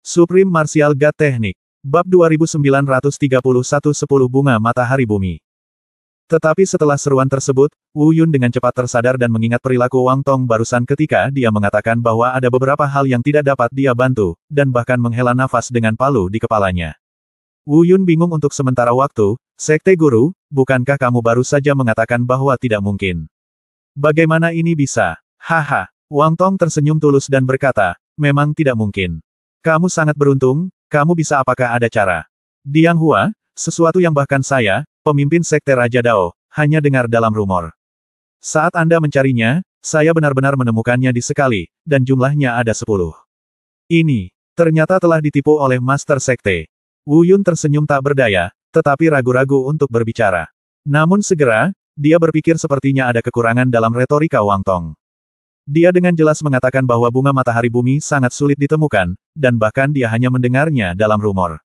Supreme Martial God Technique. Bab 2931 10 Bunga Matahari Bumi. Tetapi setelah seruan tersebut, Wu Yun dengan cepat tersadar dan mengingat perilaku Wang Tong barusan ketika dia mengatakan bahwa ada beberapa hal yang tidak dapat dia bantu, dan bahkan menghela nafas dengan palu di kepalanya. Wu Yun bingung untuk sementara waktu. Sekte Guru, bukankah kamu baru saja mengatakan bahwa tidak mungkin? Bagaimana ini bisa? Haha. Wang Tong tersenyum tulus dan berkata, memang tidak mungkin. Kamu sangat beruntung, kamu bisa apakah ada cara? Diang Hua, sesuatu yang bahkan saya, pemimpin Sekte Raja Dao, hanya dengar dalam rumor. Saat Anda mencarinya, saya benar-benar menemukannya di sekali, dan jumlahnya ada 10. Ini, ternyata telah ditipu oleh Master Sekte. Wu Yun tersenyum tak berdaya, tetapi ragu-ragu untuk berbicara. Namun segera, dia berpikir sepertinya ada kekurangan dalam retorika Wang Tong. Dia dengan jelas mengatakan bahwa bunga matahari bumi sangat sulit ditemukan, dan bahkan dia hanya mendengarnya dalam rumor.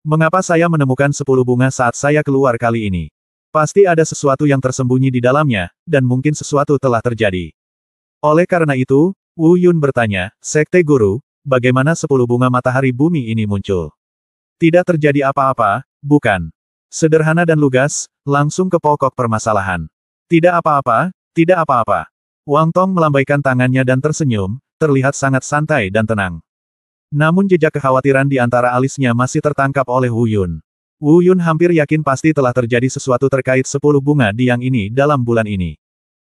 Mengapa saya menemukan 10 bunga saat saya keluar kali ini? Pasti ada sesuatu yang tersembunyi di dalamnya, dan mungkin sesuatu telah terjadi. Oleh karena itu, Wu Yun bertanya, Sekte Guru, bagaimana 10 bunga matahari bumi ini muncul? Tidak terjadi apa-apa, bukan? Sederhana dan lugas, langsung ke pokok permasalahan. Tidak apa-apa, tidak apa-apa. Wang Tong melambaikan tangannya dan tersenyum, terlihat sangat santai dan tenang. Namun jejak kekhawatiran di antara alisnya masih tertangkap oleh Wu Yun. Wu Yun hampir yakin pasti telah terjadi sesuatu terkait 10 bunga Diang ini dalam bulan ini.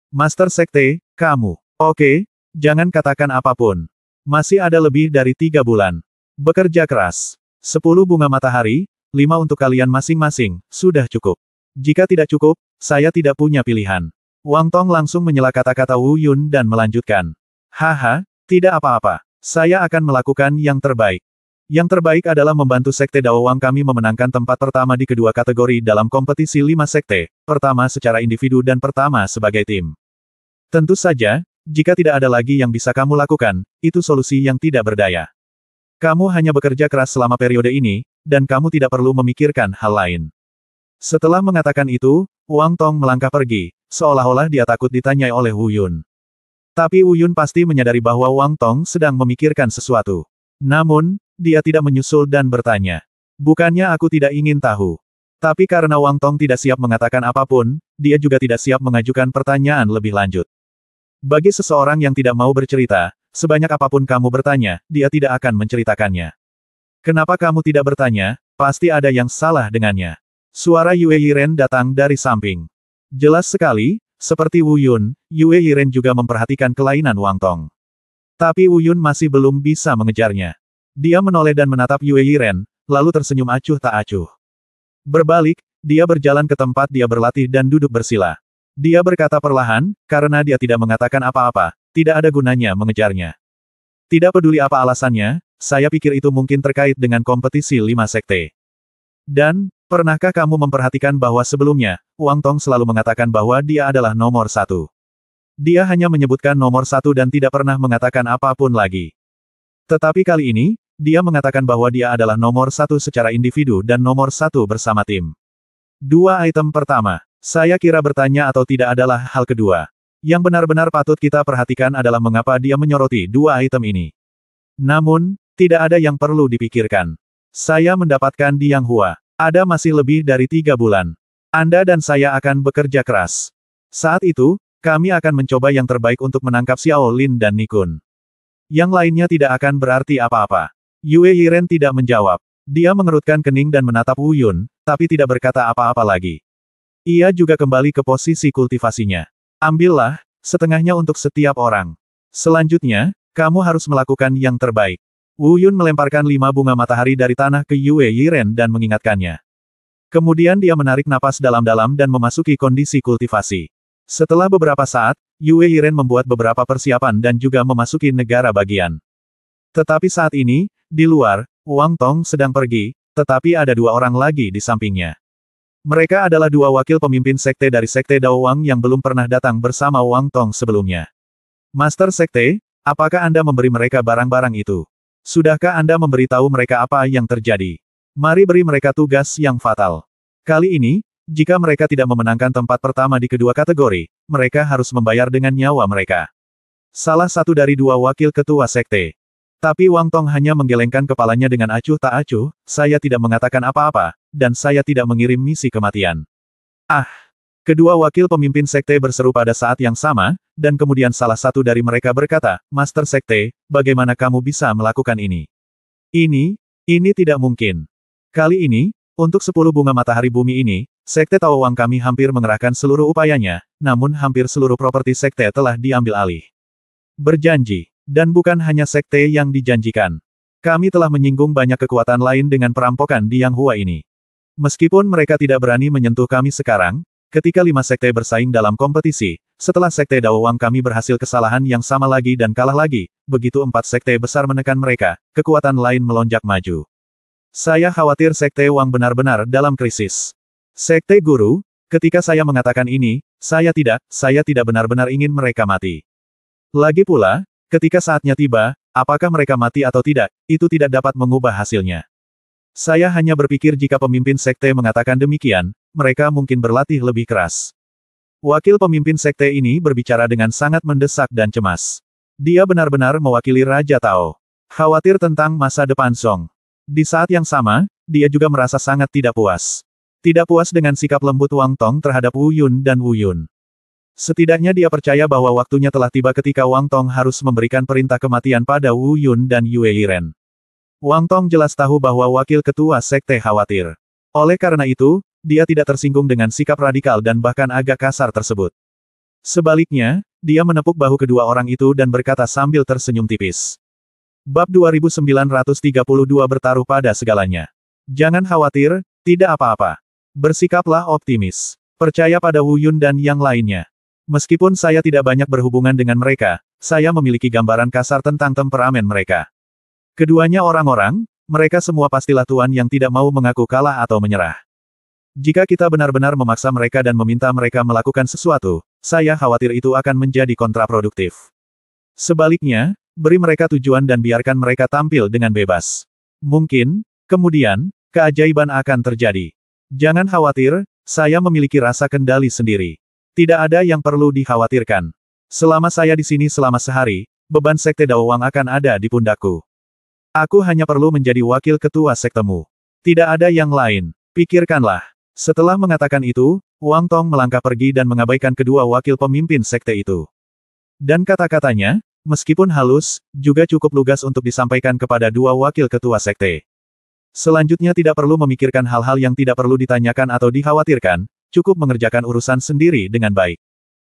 Master Sekte, kamu. Oke, jangan katakan apapun. Masih ada lebih dari 3 bulan. Bekerja keras. 10 bunga matahari, 5 untuk kalian masing-masing, sudah cukup. Jika tidak cukup, saya tidak punya pilihan. Wang Tong langsung menyela kata-kata Wu Yun dan melanjutkan. Haha, tidak apa-apa. Saya akan melakukan yang terbaik. Yang terbaik adalah membantu Sekte Dao Wang kami memenangkan tempat pertama di kedua kategori dalam kompetisi 5 sekte, pertama secara individu dan pertama sebagai tim. Tentu saja, jika tidak ada lagi yang bisa kamu lakukan, itu solusi yang tidak berdaya. Kamu hanya bekerja keras selama periode ini, dan kamu tidak perlu memikirkan hal lain. Setelah mengatakan itu, Wang Tong melangkah pergi, seolah-olah dia takut ditanyai oleh Wu Yun. Tapi Wu Yun pasti menyadari bahwa Wang Tong sedang memikirkan sesuatu. Namun, dia tidak menyusul dan bertanya. Bukannya aku tidak ingin tahu. Tapi karena Wang Tong tidak siap mengatakan apapun, dia juga tidak siap mengajukan pertanyaan lebih lanjut. Bagi seseorang yang tidak mau bercerita, sebanyak apapun kamu bertanya, dia tidak akan menceritakannya. Kenapa kamu tidak bertanya? Pasti ada yang salah dengannya. Suara Yue Yiren datang dari samping. Jelas sekali, seperti Wu Yun, Yue Yiren juga memperhatikan kelainan Wang Tong. Tapi Wu Yun masih belum bisa mengejarnya. Dia menoleh dan menatap Yue Yiren, lalu tersenyum acuh tak acuh. Berbalik, dia berjalan ke tempat dia berlatih dan duduk bersila. Dia berkata perlahan, karena dia tidak mengatakan apa-apa, tidak ada gunanya mengejarnya. Tidak peduli apa alasannya, saya pikir itu mungkin terkait dengan kompetisi 5 sekte. Dan, pernahkah kamu memperhatikan bahwa sebelumnya, Wang Tong selalu mengatakan bahwa dia adalah nomor 1. Dia hanya menyebutkan nomor 1 dan tidak pernah mengatakan apapun lagi. Tetapi kali ini, dia mengatakan bahwa dia adalah nomor 1 secara individu dan nomor 1 bersama tim. 2 item pertama, saya kira bertanya atau tidak adalah hal kedua. Yang benar-benar patut kita perhatikan adalah mengapa dia menyoroti 2 item ini. Namun, tidak ada yang perlu dipikirkan. Saya mendapatkan Diang Hua. Ada masih lebih dari 3 bulan. Anda dan saya akan bekerja keras. Saat itu, kami akan mencoba yang terbaik untuk menangkap Xiao Lin dan Nikun. Yang lainnya tidak akan berarti apa-apa. Yue Yiren tidak menjawab. Dia mengerutkan kening dan menatap Wu Yun, tapi tidak berkata apa-apa lagi. Ia juga kembali ke posisi kultivasinya. Ambillah, setengahnya untuk setiap orang. Selanjutnya, kamu harus melakukan yang terbaik. Wu Yun melemparkan 5 bunga matahari dari tanah ke Yue Yiren dan mengingatkannya. Kemudian dia menarik napas dalam-dalam dan memasuki kondisi kultivasi. Setelah beberapa saat, Yue Yiren membuat beberapa persiapan dan juga memasuki negara bagian. Tetapi saat ini, di luar, Wang Tong sedang pergi, tetapi ada 2 orang lagi di sampingnya. Mereka adalah 2 wakil pemimpin sekte dari Sekte Dao Wang yang belum pernah datang bersama Wang Tong sebelumnya. Master Sekte, apakah Anda memberi mereka barang-barang itu? Sudahkah Anda memberitahu mereka apa yang terjadi? Mari beri mereka tugas yang fatal. Kali ini, jika mereka tidak memenangkan tempat pertama di kedua kategori, mereka harus membayar dengan nyawa mereka. Salah satu dari 2 wakil ketua sekte. Tapi Wang Tong hanya menggelengkan kepalanya dengan acuh tak acuh, saya tidak mengatakan apa-apa, dan saya tidak mengirim misi kematian. Ah! Kedua wakil pemimpin sekte berseru pada saat yang sama, dan kemudian salah satu dari mereka berkata, Master Sekte, bagaimana kamu bisa melakukan ini? Ini tidak mungkin. Kali ini, untuk 10 bunga matahari bumi ini, Sekte Tao Wang kami hampir mengerahkan seluruh upayanya, namun hampir seluruh properti sekte telah diambil alih. Berjanji, dan bukan hanya sekte yang dijanjikan. Kami telah menyinggung banyak kekuatan lain dengan perampokan di Yang Hua ini. Meskipun mereka tidak berani menyentuh kami sekarang, ketika 5 sekte bersaing dalam kompetisi, setelah sekte Dao Wang kami berhasil kesalahan yang sama lagi dan kalah lagi, begitu 4 sekte besar menekan mereka, kekuatan lain melonjak maju. Saya khawatir sekte Wang benar-benar dalam krisis. Sekte Guru, ketika saya mengatakan ini, saya tidak benar-benar ingin mereka mati. Lagi pula, ketika saatnya tiba, apakah mereka mati atau tidak, itu tidak dapat mengubah hasilnya. Saya hanya berpikir jika pemimpin sekte mengatakan demikian, mereka mungkin berlatih lebih keras. Wakil pemimpin sekte ini berbicara dengan sangat mendesak dan cemas. Dia benar-benar mewakili Raja Tao. Khawatir tentang masa depan Song. Di saat yang sama, dia juga merasa sangat tidak puas. Tidak puas dengan sikap lembut Wang Tong terhadap Wu Yun dan Wu Yun. Setidaknya dia percaya bahwa waktunya telah tiba ketika Wang Tong harus memberikan perintah kematian pada Wu Yun dan Yue Yiren. Wang Tong jelas tahu bahwa wakil ketua sekte khawatir. Oleh karena itu, dia tidak tersinggung dengan sikap radikal dan bahkan agak kasar tersebut. Sebaliknya, dia menepuk bahu kedua orang itu dan berkata sambil tersenyum tipis. Bab 2932 bertaruh pada segalanya. Jangan khawatir, tidak apa-apa. Bersikaplah optimis. Percaya pada Wu Yun dan yang lainnya. Meskipun saya tidak banyak berhubungan dengan mereka, saya memiliki gambaran kasar tentang temperamen mereka. Keduanya orang-orang, mereka semua pastilah tuan yang tidak mau mengaku kalah atau menyerah. Jika kita benar-benar memaksa mereka dan meminta mereka melakukan sesuatu, saya khawatir itu akan menjadi kontraproduktif. Sebaliknya, beri mereka tujuan dan biarkan mereka tampil dengan bebas. Mungkin, kemudian, keajaiban akan terjadi. Jangan khawatir, saya memiliki rasa kendali sendiri. Tidak ada yang perlu dikhawatirkan. Selama saya di sini selama sehari, beban sekte Dao Wang akan ada di pundakku. Aku hanya perlu menjadi wakil ketua sektemu. Tidak ada yang lain. Pikirkanlah. Setelah mengatakan itu, Wang Tong melangkah pergi dan mengabaikan kedua wakil pemimpin sekte itu. Dan kata-katanya, meskipun halus, juga cukup lugas untuk disampaikan kepada dua wakil ketua sekte. Selanjutnya tidak perlu memikirkan hal-hal yang tidak perlu ditanyakan atau dikhawatirkan, cukup mengerjakan urusan sendiri dengan baik.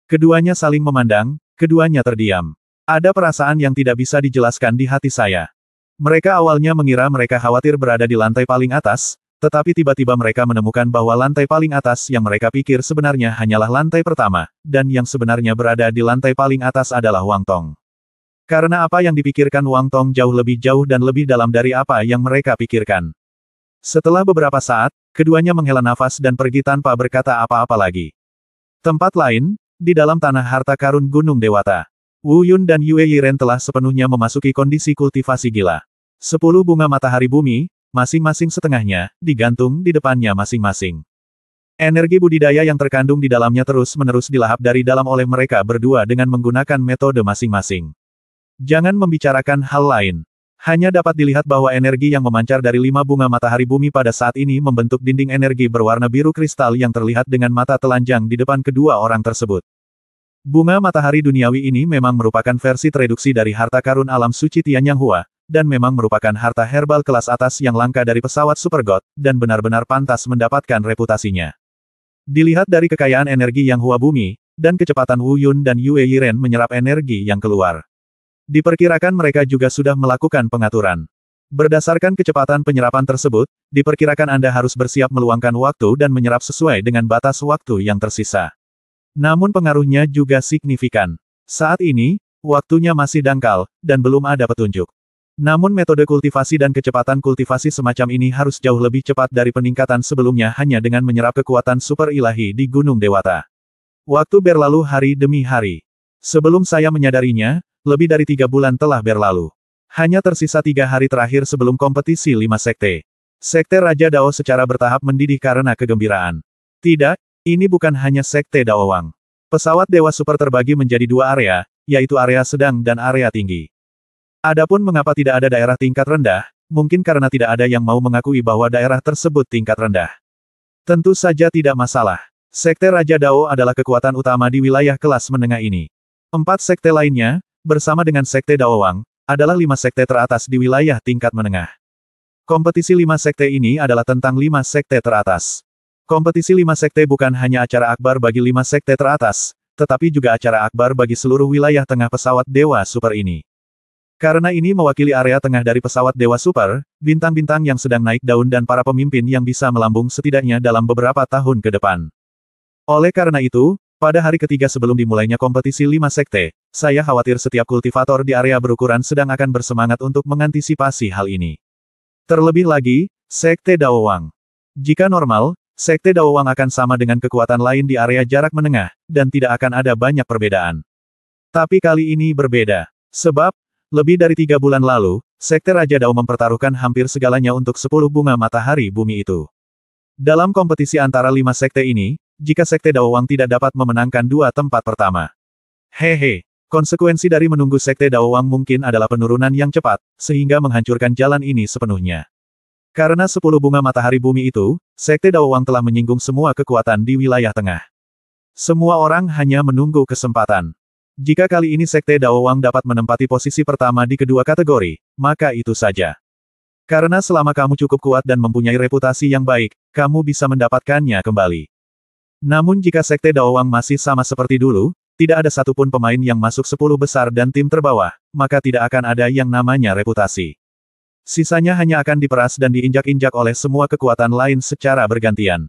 Keduanya saling memandang, keduanya terdiam. Ada perasaan yang tidak bisa dijelaskan di hati saya. Mereka awalnya mengira mereka khawatir berada di lantai paling atas, tetapi tiba-tiba mereka menemukan bahwa lantai paling atas yang mereka pikir sebenarnya hanyalah lantai pertama, dan yang sebenarnya berada di lantai paling atas adalah Wang Tong. Karena apa yang dipikirkan Wang Tong jauh dan lebih dalam dari apa yang mereka pikirkan. Setelah beberapa saat, keduanya menghela nafas dan pergi tanpa berkata apa-apa lagi. Tempat lain, di dalam tanah harta karun Gunung Dewata. Wu Yun dan Yue Yiren telah sepenuhnya memasuki kondisi kultivasi gila. 10 bunga matahari bumi, masing-masing setengahnya, digantung di depannya masing-masing. Energi budidaya yang terkandung di dalamnya terus-menerus dilahap dari dalam oleh mereka berdua dengan menggunakan metode masing-masing. Jangan membicarakan hal lain. Hanya dapat dilihat bahwa energi yang memancar dari 5 bunga matahari bumi pada saat ini membentuk dinding energi berwarna biru kristal yang terlihat dengan mata telanjang di depan kedua orang tersebut. Bunga matahari duniawi ini memang merupakan versi tereduksi dari harta karun alam suci Tianyang Hua, dan memang merupakan harta herbal kelas atas yang langka dari pesawat Super God, dan benar-benar pantas mendapatkan reputasinya. Dilihat dari kekayaan energi Yang Hua bumi, dan kecepatan Wu Yun dan Yue Yiren menyerap energi yang keluar. Diperkirakan mereka juga sudah melakukan pengaturan. Berdasarkan kecepatan penyerapan tersebut, diperkirakan Anda harus bersiap meluangkan waktu dan menyerap sesuai dengan batas waktu yang tersisa. Namun pengaruhnya juga signifikan. Saat ini, waktunya masih dangkal, dan belum ada petunjuk. Namun metode kultivasi dan kecepatan kultivasi semacam ini harus jauh lebih cepat dari peningkatan sebelumnya hanya dengan menyerap kekuatan super ilahi di Gunung Dewata. Waktu berlalu hari demi hari. Sebelum saya menyadarinya, lebih dari 3 bulan telah berlalu. Hanya tersisa 3 hari terakhir sebelum kompetisi 5 sekte. Sekte Raja Dao secara bertahap mendidih karena kegembiraan. Tidak, ini bukan hanya sekte Dao Wang. Pesawat Dewa Super terbagi menjadi 2 area, yaitu area sedang dan area tinggi. Adapun mengapa tidak ada daerah tingkat rendah, mungkin karena tidak ada yang mau mengakui bahwa daerah tersebut tingkat rendah. Tentu saja tidak masalah. Sekte Raja Dao adalah kekuatan utama di wilayah kelas menengah ini. 4 sekte lainnya, bersama dengan Sekte Dao Wang, adalah 5 sekte teratas di wilayah tingkat menengah. Kompetisi 5 sekte ini adalah tentang 5 sekte teratas. Kompetisi 5 sekte bukan hanya acara akbar bagi 5 sekte teratas, tetapi juga acara akbar bagi seluruh wilayah tengah pesawat Dewa Super ini. Karena ini mewakili area tengah dari pesawat Dewa Super, bintang-bintang yang sedang naik daun dan para pemimpin yang bisa melambung setidaknya dalam beberapa tahun ke depan. Oleh karena itu, pada hari ketiga sebelum dimulainya kompetisi 5 sekte, saya khawatir setiap kultivator di area berukuran sedang akan bersemangat untuk mengantisipasi hal ini. Terlebih lagi, Sekte Dao Wang. Jika normal, Sekte Dao Wang akan sama dengan kekuatan lain di area jarak menengah, dan tidak akan ada banyak perbedaan. Tapi kali ini berbeda. Sebab, lebih dari 3 bulan lalu, Sekte Raja Dao mempertaruhkan hampir segalanya untuk 10 bunga matahari bumi itu. Dalam kompetisi antara 5 sekte ini, jika Sekte Dao Wang tidak dapat memenangkan 2 tempat pertama. Hehe, konsekuensi dari menunggu Sekte Dao Wang mungkin adalah penurunan yang cepat, sehingga menghancurkan jalan ini sepenuhnya. Karena 10 bunga matahari bumi itu, Sekte Dao Wang telah menyinggung semua kekuatan di wilayah tengah. Semua orang hanya menunggu kesempatan. Jika kali ini Sekte Dao Wang dapat menempati posisi pertama di kedua kategori, maka itu saja. Karena selama kamu cukup kuat dan mempunyai reputasi yang baik, kamu bisa mendapatkannya kembali. Namun jika Sekte Dao Wang masih sama seperti dulu, tidak ada satupun pemain yang masuk 10 besar dan tim terbawah, maka tidak akan ada yang namanya reputasi. Sisanya hanya akan diperas dan diinjak-injak oleh semua kekuatan lain secara bergantian.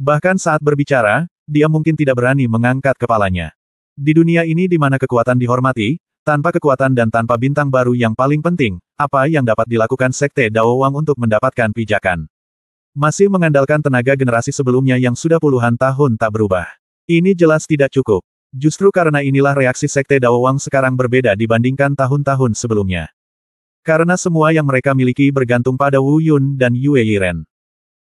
Bahkan saat berbicara, dia mungkin tidak berani mengangkat kepalanya. Di dunia ini di mana kekuatan dihormati, tanpa kekuatan dan tanpa bintang baru yang paling penting, apa yang dapat dilakukan Sekte Dao Wang untuk mendapatkan pijakan? Masih mengandalkan tenaga generasi sebelumnya yang sudah puluhan tahun tak berubah. Ini jelas tidak cukup. Justru karena inilah reaksi Sekte Dao Wang sekarang berbeda dibandingkan tahun-tahun sebelumnya. Karena semua yang mereka miliki bergantung pada Wu Yun dan Yue Yiren.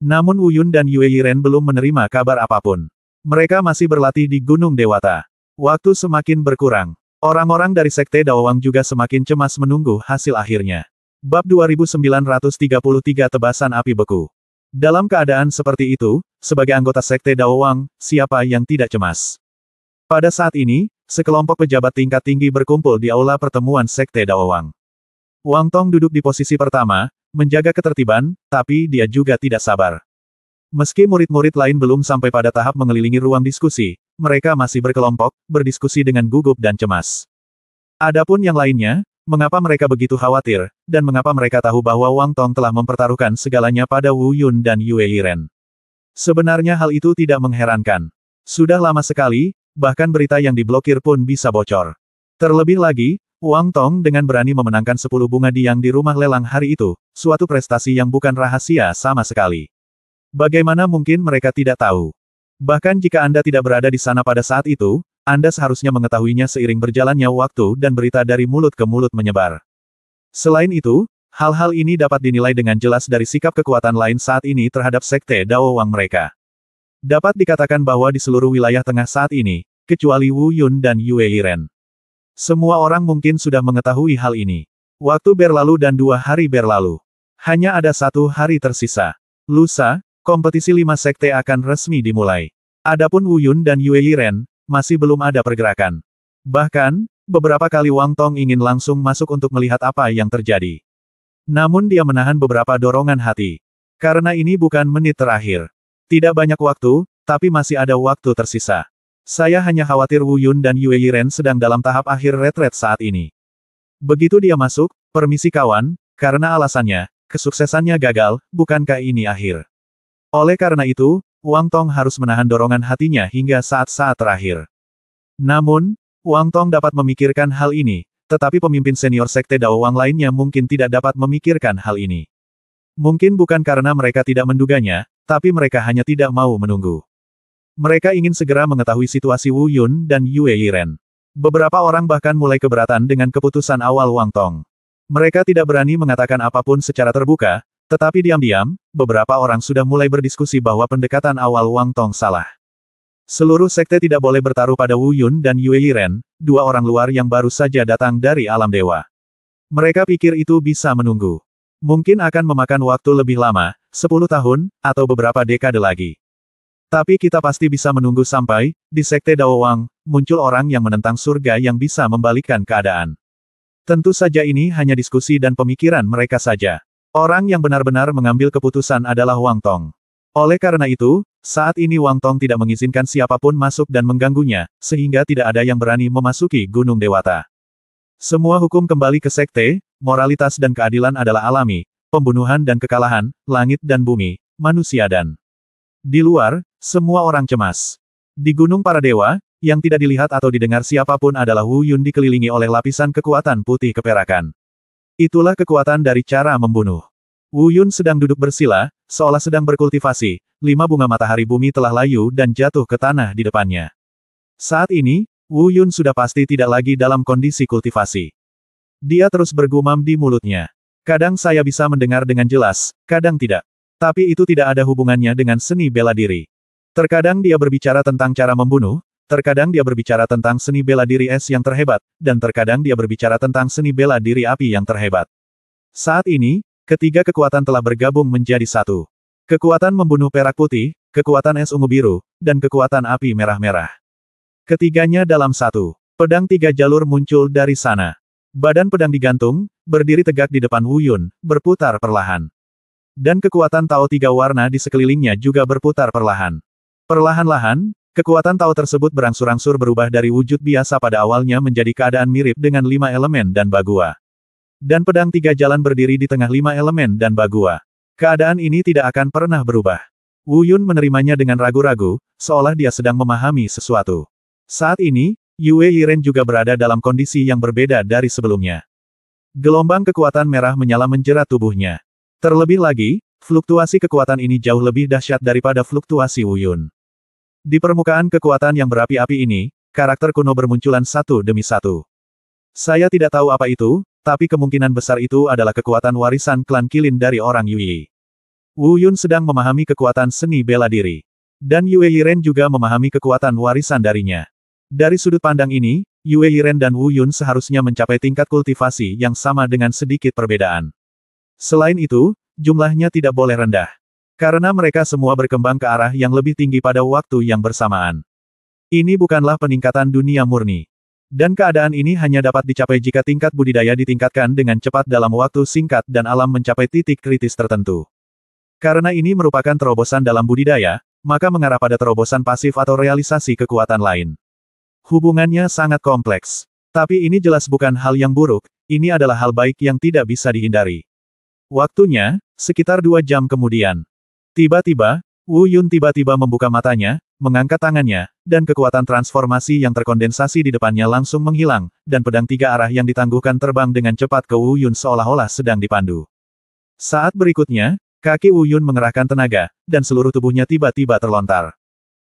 Namun Wu Yun dan Yue Yiren belum menerima kabar apapun. Mereka masih berlatih di Gunung Dewata. Waktu semakin berkurang. Orang-orang dari Sekte Dao Wang juga semakin cemas menunggu hasil akhirnya. Bab 2933 Tebasan Api Beku. Dalam keadaan seperti itu, sebagai anggota Sekte Dao Wang, siapa yang tidak cemas? Pada saat ini, sekelompok pejabat tingkat tinggi berkumpul di aula pertemuan Sekte Dao Wang. Wang Tong duduk di posisi pertama, menjaga ketertiban, tapi dia juga tidak sabar. Meski murid-murid lain belum sampai pada tahap mengelilingi ruang diskusi, mereka masih berkelompok, berdiskusi dengan gugup dan cemas. Adapun yang lainnya, mengapa mereka begitu khawatir, dan mengapa mereka tahu bahwa Wang Tong telah mempertaruhkan segalanya pada Wu Yun dan Yue Yiren. Sebenarnya hal itu tidak mengherankan. Sudah lama sekali, bahkan berita yang diblokir pun bisa bocor. Terlebih lagi, Wang Tong dengan berani memenangkan 10 bunga Diang di rumah lelang hari itu, suatu prestasi yang bukan rahasia sama sekali. Bagaimana mungkin mereka tidak tahu? Bahkan jika Anda tidak berada di sana pada saat itu, Anda seharusnya mengetahuinya seiring berjalannya waktu dan berita dari mulut ke mulut menyebar. Selain itu, hal-hal ini dapat dinilai dengan jelas dari sikap kekuatan lain saat ini terhadap Sekte Dao Wang mereka. Dapat dikatakan bahwa di seluruh wilayah tengah saat ini, kecuali Wu Yun dan Yue Yiren. Semua orang mungkin sudah mengetahui hal ini. Waktu berlalu dan 2 hari berlalu. Hanya ada 1 hari tersisa. Lusa, kompetisi 5 sekte akan resmi dimulai. Adapun Wu Yun dan Yue Yiren, masih belum ada pergerakan. Bahkan, beberapa kali Wang Tong ingin langsung masuk untuk melihat apa yang terjadi. Namun dia menahan beberapa dorongan hati. Karena ini bukan menit terakhir. Tidak banyak waktu, tapi masih ada waktu tersisa. Saya hanya khawatir Wu Yun dan Yue Yiren sedang dalam tahap akhir retret saat ini. Begitu dia masuk, permisi kawan, karena alasannya, kesuksesannya gagal, bukankah ini akhir? Oleh karena itu, Wang Tong harus menahan dorongan hatinya hingga saat-saat terakhir. Namun, Wang Tong dapat memikirkan hal ini, tetapi pemimpin senior Sekte Dao Wang lainnya mungkin tidak dapat memikirkan hal ini. Mungkin bukan karena mereka tidak menduganya, tapi mereka hanya tidak mau menunggu. Mereka ingin segera mengetahui situasi Wu Yun dan Yue Yiren. Beberapa orang bahkan mulai keberatan dengan keputusan awal Wang Tong. Mereka tidak berani mengatakan apapun secara terbuka, tetapi diam-diam, beberapa orang sudah mulai berdiskusi bahwa pendekatan awal Wang Tong salah. Seluruh sekte tidak boleh bertaruh pada Wu Yun dan Yue Yiren, 2 orang luar yang baru saja datang dari alam dewa. Mereka pikir itu bisa menunggu. Mungkin akan memakan waktu lebih lama, 10 tahun, atau beberapa dekade lagi. Tapi kita pasti bisa menunggu sampai, di Sekte Dao Wang, muncul orang yang menentang surga yang bisa membalikkan keadaan. Tentu saja ini hanya diskusi dan pemikiran mereka saja. Orang yang benar-benar mengambil keputusan adalah Wang Tong. Oleh karena itu, saat ini Wang Tong tidak mengizinkan siapapun masuk dan mengganggunya, sehingga tidak ada yang berani memasuki Gunung Dewata. Semua hukum kembali ke sekte, moralitas dan keadilan adalah alami, pembunuhan dan kekalahan, langit dan bumi, manusia dan di luar, semua orang cemas. Di Gunung Para Dewa, yang tidak dilihat atau didengar siapapun adalah Wu Yun dikelilingi oleh lapisan kekuatan putih keperakan. Itulah kekuatan dari cara membunuh. Wu Yun sedang duduk bersila, seolah sedang berkultivasi, 5 bunga matahari bumi telah layu dan jatuh ke tanah di depannya. Saat ini, Wu Yun sudah pasti tidak lagi dalam kondisi kultivasi. Dia terus bergumam di mulutnya. Kadang saya bisa mendengar dengan jelas, kadang tidak. Tapi itu tidak ada hubungannya dengan seni bela diri. Terkadang dia berbicara tentang cara membunuh, terkadang dia berbicara tentang seni bela diri es yang terhebat, dan terkadang dia berbicara tentang seni bela diri api yang terhebat. Saat ini, ketiga kekuatan telah bergabung menjadi satu. Kekuatan membunuh perak putih, kekuatan es ungu biru, dan kekuatan api merah-merah. Ketiganya dalam satu. Pedang 3 jalur muncul dari sana. Badan pedang digantung, berdiri tegak di depan Wu Yun, berputar perlahan. Dan kekuatan Tao 3 warna di sekelilingnya juga berputar perlahan. Perlahan-lahan, kekuatan Tao tersebut berangsur-angsur berubah dari wujud biasa pada awalnya menjadi keadaan mirip dengan 5 elemen dan bagua. Dan pedang 3 jalan berdiri di tengah 5 elemen dan bagua. Keadaan ini tidak akan pernah berubah. Wu Yun menerimanya dengan ragu-ragu, seolah dia sedang memahami sesuatu. Saat ini, Yue Yiren juga berada dalam kondisi yang berbeda dari sebelumnya. Gelombang kekuatan merah menyala menjerat tubuhnya. Terlebih lagi, fluktuasi kekuatan ini jauh lebih dahsyat daripada fluktuasi Wu Yun. Di permukaan kekuatan yang berapi-api ini, karakter kuno bermunculan satu demi satu. Saya tidak tahu apa itu, tapi kemungkinan besar itu adalah kekuatan warisan klan Qilin dari orang Yui. Wu Yun sedang memahami kekuatan seni bela diri. Dan Yue Yiren juga memahami kekuatan warisan darinya. Dari sudut pandang ini, Yue Yiren dan Wu Yun seharusnya mencapai tingkat kultivasi yang sama dengan sedikit perbedaan. Selain itu, jumlahnya tidak boleh rendah. Karena mereka semua berkembang ke arah yang lebih tinggi pada waktu yang bersamaan. Ini bukanlah peningkatan dunia murni. Dan keadaan ini hanya dapat dicapai jika tingkat budidaya ditingkatkan dengan cepat dalam waktu singkat dan alam mencapai titik kritis tertentu. Karena ini merupakan terobosan dalam budidaya, maka mengarah pada terobosan pasif atau realisasi kekuatan lain. Hubungannya sangat kompleks. Tapi ini jelas bukan hal yang buruk, ini adalah hal baik yang tidak bisa dihindari. Waktunya, sekitar 2 jam kemudian. Tiba-tiba, Wu Yun tiba-tiba membuka matanya, mengangkat tangannya, dan kekuatan transformasi yang terkondensasi di depannya langsung menghilang, dan pedang 3 arah yang ditangguhkan terbang dengan cepat ke Wu Yun seolah-olah sedang dipandu. Saat berikutnya, kaki Wu Yun mengerahkan tenaga, dan seluruh tubuhnya tiba-tiba terlontar.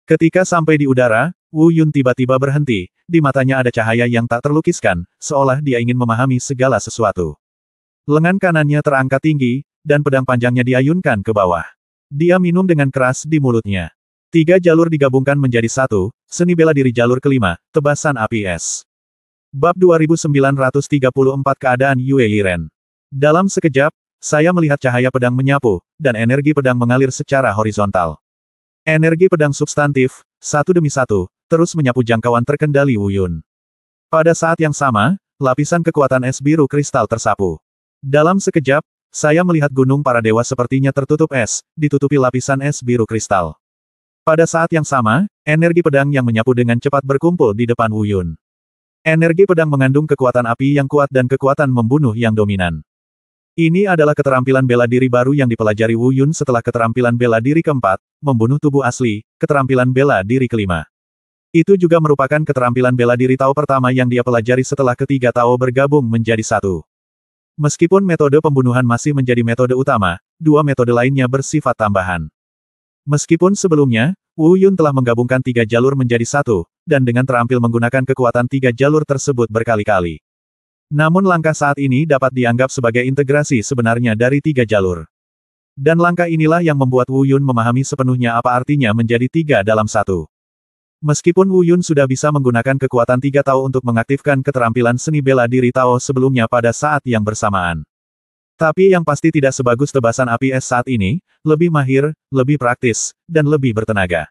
Ketika sampai di udara, Wu Yun tiba-tiba berhenti, di matanya ada cahaya yang tak terlukiskan, seolah dia ingin memahami segala sesuatu. Lengan kanannya terangkat tinggi, dan pedang panjangnya diayunkan ke bawah. Dia minum dengan keras di mulutnya. 3 jalur digabungkan menjadi satu, seni bela diri jalur kelima, tebasan api es. Bab 2934 Keadaan Yue Yiren. Dalam sekejap, saya melihat cahaya pedang menyapu, dan energi pedang mengalir secara horizontal. Energi pedang substantif, satu demi satu, terus menyapu jangkauan terkendali Wu Yun. Pada saat yang sama, lapisan kekuatan es biru kristal tersapu. Dalam sekejap, saya melihat Gunung Para Dewa sepertinya tertutup es, ditutupi lapisan es biru kristal. Pada saat yang sama, energi pedang yang menyapu dengan cepat berkumpul di depan Wu Yun. Energi pedang mengandung kekuatan api yang kuat dan kekuatan membunuh yang dominan. Ini adalah keterampilan bela diri baru yang dipelajari Wu Yun setelah keterampilan bela diri keempat, membunuh tubuh asli, keterampilan bela diri kelima. Itu juga merupakan keterampilan bela diri Tao pertama yang dia pelajari setelah ketiga Tao bergabung menjadi satu. Meskipun metode pembunuhan masih menjadi metode utama, 2 metode lainnya bersifat tambahan. Meskipun sebelumnya, Wu Yun telah menggabungkan 3 jalur menjadi satu, dan dengan terampil menggunakan kekuatan 3 jalur tersebut berkali-kali. Namun langkah saat ini dapat dianggap sebagai integrasi sebenarnya dari 3 jalur. Dan langkah inilah yang membuat Wu Yun memahami sepenuhnya apa artinya menjadi 3 dalam 1. Meskipun Wu Yun sudah bisa menggunakan kekuatan 3 Tao untuk mengaktifkan keterampilan seni bela diri Tao sebelumnya pada saat yang bersamaan. Tapi yang pasti tidak sebagus tebasan api es saat ini, lebih mahir, lebih praktis, dan lebih bertenaga.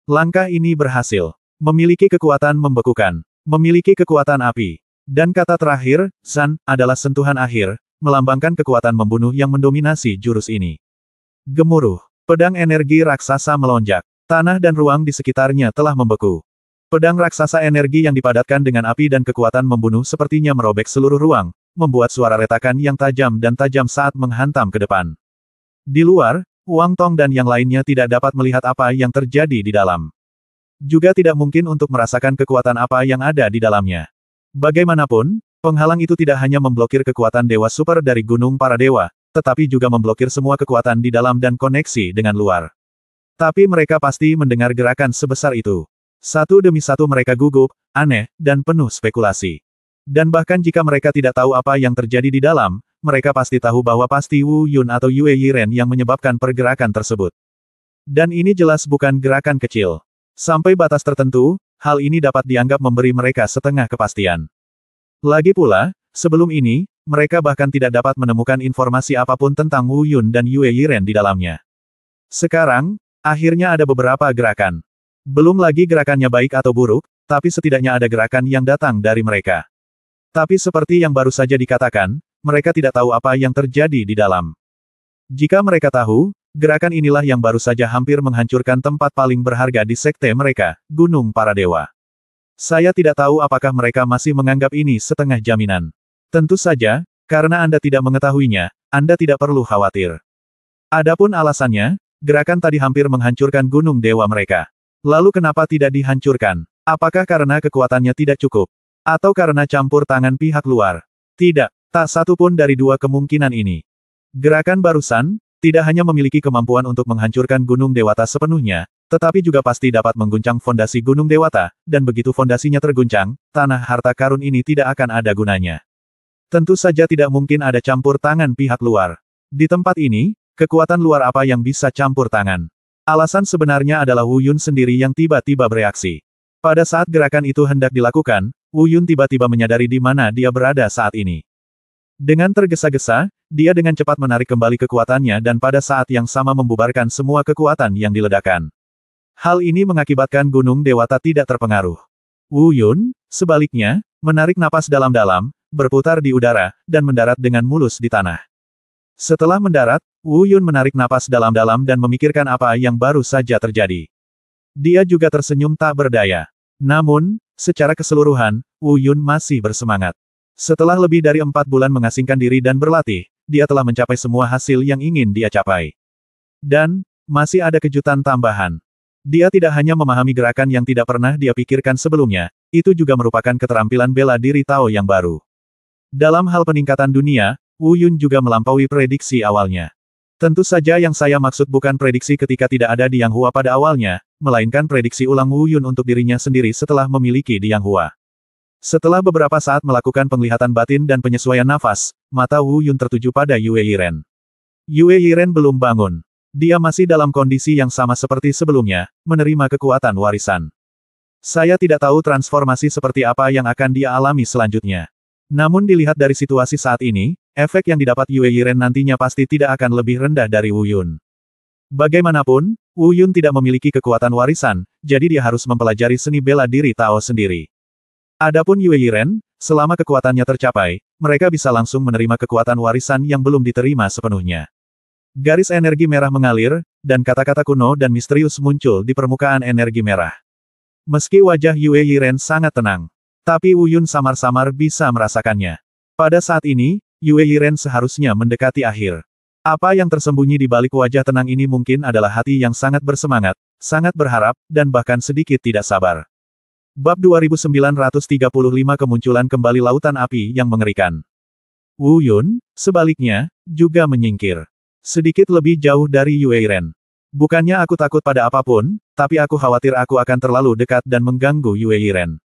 Langkah ini berhasil. Memiliki kekuatan membekukan. Memiliki kekuatan api. Dan kata terakhir, San, adalah sentuhan akhir, melambangkan kekuatan membunuh yang mendominasi jurus ini. Gemuruh. Pedang energi raksasa melonjak. Tanah dan ruang di sekitarnya telah membeku. Pedang raksasa energi yang dipadatkan dengan api dan kekuatan membunuh sepertinya merobek seluruh ruang, membuat suara retakan yang tajam saat menghantam ke depan. Di luar, Wang Tong dan yang lainnya tidak dapat melihat apa yang terjadi di dalam. Juga tidak mungkin untuk merasakan kekuatan apa yang ada di dalamnya. Bagaimanapun, penghalang itu tidak hanya memblokir kekuatan Dewa Super dari Gunung Para Dewa, tetapi juga memblokir semua kekuatan di dalam dan koneksi dengan luar. Tapi mereka pasti mendengar gerakan sebesar itu. Satu demi satu mereka gugup, aneh, dan penuh spekulasi. Dan bahkan jika mereka tidak tahu apa yang terjadi di dalam, mereka pasti tahu bahwa pasti Wu Yun atau Yue Yiren yang menyebabkan pergerakan tersebut. Dan ini jelas bukan gerakan kecil. Sampai batas tertentu, hal ini dapat dianggap memberi mereka setengah kepastian. Lagi pula, sebelum ini, mereka bahkan tidak dapat menemukan informasi apapun tentang Wu Yun dan Yue Yiren di dalamnya. Sekarang, akhirnya ada beberapa gerakan. Belum lagi gerakannya baik atau buruk, tapi setidaknya ada gerakan yang datang dari mereka. Tapi seperti yang baru saja dikatakan, mereka tidak tahu apa yang terjadi di dalam. Jika mereka tahu, gerakan inilah yang baru saja hampir menghancurkan tempat paling berharga di sekte mereka, Gunung Para Dewa. Saya tidak tahu apakah mereka masih menganggap ini setengah jaminan. Tentu saja, karena Anda tidak mengetahuinya, Anda tidak perlu khawatir. Adapun alasannya, gerakan tadi hampir menghancurkan gunung dewa mereka. Lalu kenapa tidak dihancurkan? Apakah karena kekuatannya tidak cukup? Atau karena campur tangan pihak luar? Tidak, tak satu pun dari dua kemungkinan ini. Gerakan barusan, tidak hanya memiliki kemampuan untuk menghancurkan gunung dewata sepenuhnya, tetapi juga pasti dapat mengguncang fondasi gunung dewata, dan begitu fondasinya terguncang, tanah harta karun ini tidak akan ada gunanya. Tentu saja tidak mungkin ada campur tangan pihak luar. Di tempat ini, kekuatan luar apa yang bisa campur tangan? Alasan sebenarnya adalah Wu Yun sendiri yang tiba-tiba bereaksi. Pada saat gerakan itu hendak dilakukan, Wu Yun tiba-tiba menyadari di mana dia berada saat ini. Dengan tergesa-gesa, dia dengan cepat menarik kembali kekuatannya dan pada saat yang sama membubarkan semua kekuatan yang diledakkan. Hal ini mengakibatkan gunung dewata tidak terpengaruh. Wu Yun, sebaliknya, menarik napas dalam-dalam, berputar di udara, dan mendarat dengan mulus di tanah. Setelah mendarat, Wu Yun menarik napas dalam-dalam dan memikirkan apa yang baru saja terjadi. Dia juga tersenyum tak berdaya. Namun, secara keseluruhan, Wu Yun masih bersemangat. Setelah lebih dari 4 bulan mengasingkan diri dan berlatih, dia telah mencapai semua hasil yang ingin dia capai. Dan, masih ada kejutan tambahan. Dia tidak hanya memahami gerakan yang tidak pernah dia pikirkan sebelumnya, itu juga merupakan keterampilan bela diri Tao yang baru. Dalam hal peningkatan dunia, Wu Yun juga melampaui prediksi awalnya. Tentu saja yang saya maksud bukan prediksi ketika tidak ada Diang Hua pada awalnya, melainkan prediksi ulang Wu Yun untuk dirinya sendiri setelah memiliki Diang Hua. Setelah beberapa saat melakukan penglihatan batin dan penyesuaian nafas, mata Wu Yun tertuju pada Yue Yiren. Yue Yiren belum bangun. Dia masih dalam kondisi yang sama seperti sebelumnya, menerima kekuatan warisan. Saya tidak tahu transformasi seperti apa yang akan dia alami selanjutnya. Namun dilihat dari situasi saat ini, efek yang didapat Yue Yiren nantinya pasti tidak akan lebih rendah dari Wu Yun. Bagaimanapun, Wu Yun tidak memiliki kekuatan warisan, jadi dia harus mempelajari seni bela diri Tao sendiri. Adapun Yue Yiren, selama kekuatannya tercapai, mereka bisa langsung menerima kekuatan warisan yang belum diterima sepenuhnya. Garis energi merah mengalir, dan kata-kata kuno dan misterius muncul di permukaan energi merah. Meski wajah Yue Yiren sangat tenang, tapi Wu Yun samar-samar bisa merasakannya. Pada saat ini, Yue Yiren seharusnya mendekati akhir. Apa yang tersembunyi di balik wajah tenang ini mungkin adalah hati yang sangat bersemangat, sangat berharap, dan bahkan sedikit tidak sabar. Bab 2935 Kemunculan kembali Lautan Api yang Mengerikan. Wu Yun, sebaliknya, juga menyingkir. Sedikit lebih jauh dari Yue Yiren. Bukannya aku takut pada apapun, tapi aku khawatir aku akan terlalu dekat dan mengganggu Yue Yiren.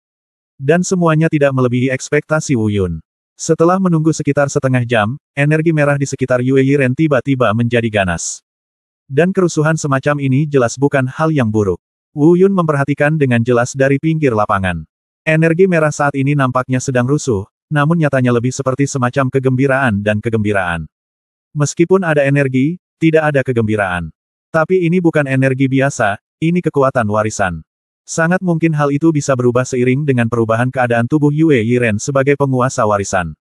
Dan semuanya tidak melebihi ekspektasi Wu Yun. Setelah menunggu sekitar setengah jam, energi merah di sekitar Yue Yiren tiba-tiba menjadi ganas. Dan kerusuhan semacam ini jelas bukan hal yang buruk. Wu Yun memperhatikan dengan jelas dari pinggir lapangan. Energi merah saat ini nampaknya sedang rusuh, namun nyatanya lebih seperti semacam kegembiraan dan kegembiraan. Meskipun ada energi, tidak ada kegembiraan. Tapi ini bukan energi biasa, ini kekuatan warisan. Sangat mungkin hal itu bisa berubah seiring dengan perubahan keadaan tubuh Yue Yiren sebagai penguasa warisan.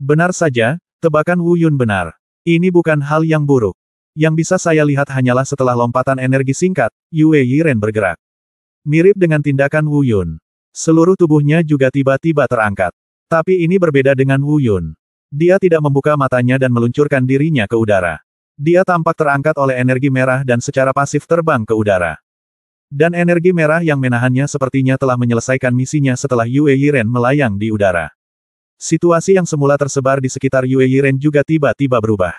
Benar saja, tebakan Wu Yun benar. Ini bukan hal yang buruk. Yang bisa saya lihat hanyalah setelah lompatan energi singkat, Yue Yiren bergerak. Mirip dengan tindakan Wu Yun. Seluruh tubuhnya juga tiba-tiba terangkat. Tapi ini berbeda dengan Wu Yun. Dia tidak membuka matanya dan meluncurkan dirinya ke udara. Dia tampak terangkat oleh energi merah dan secara pasif terbang ke udara. Dan energi merah yang menahannya sepertinya telah menyelesaikan misinya setelah Yue Yiren melayang di udara. Situasi yang semula tersebar di sekitar Yue Yiren juga tiba-tiba berubah.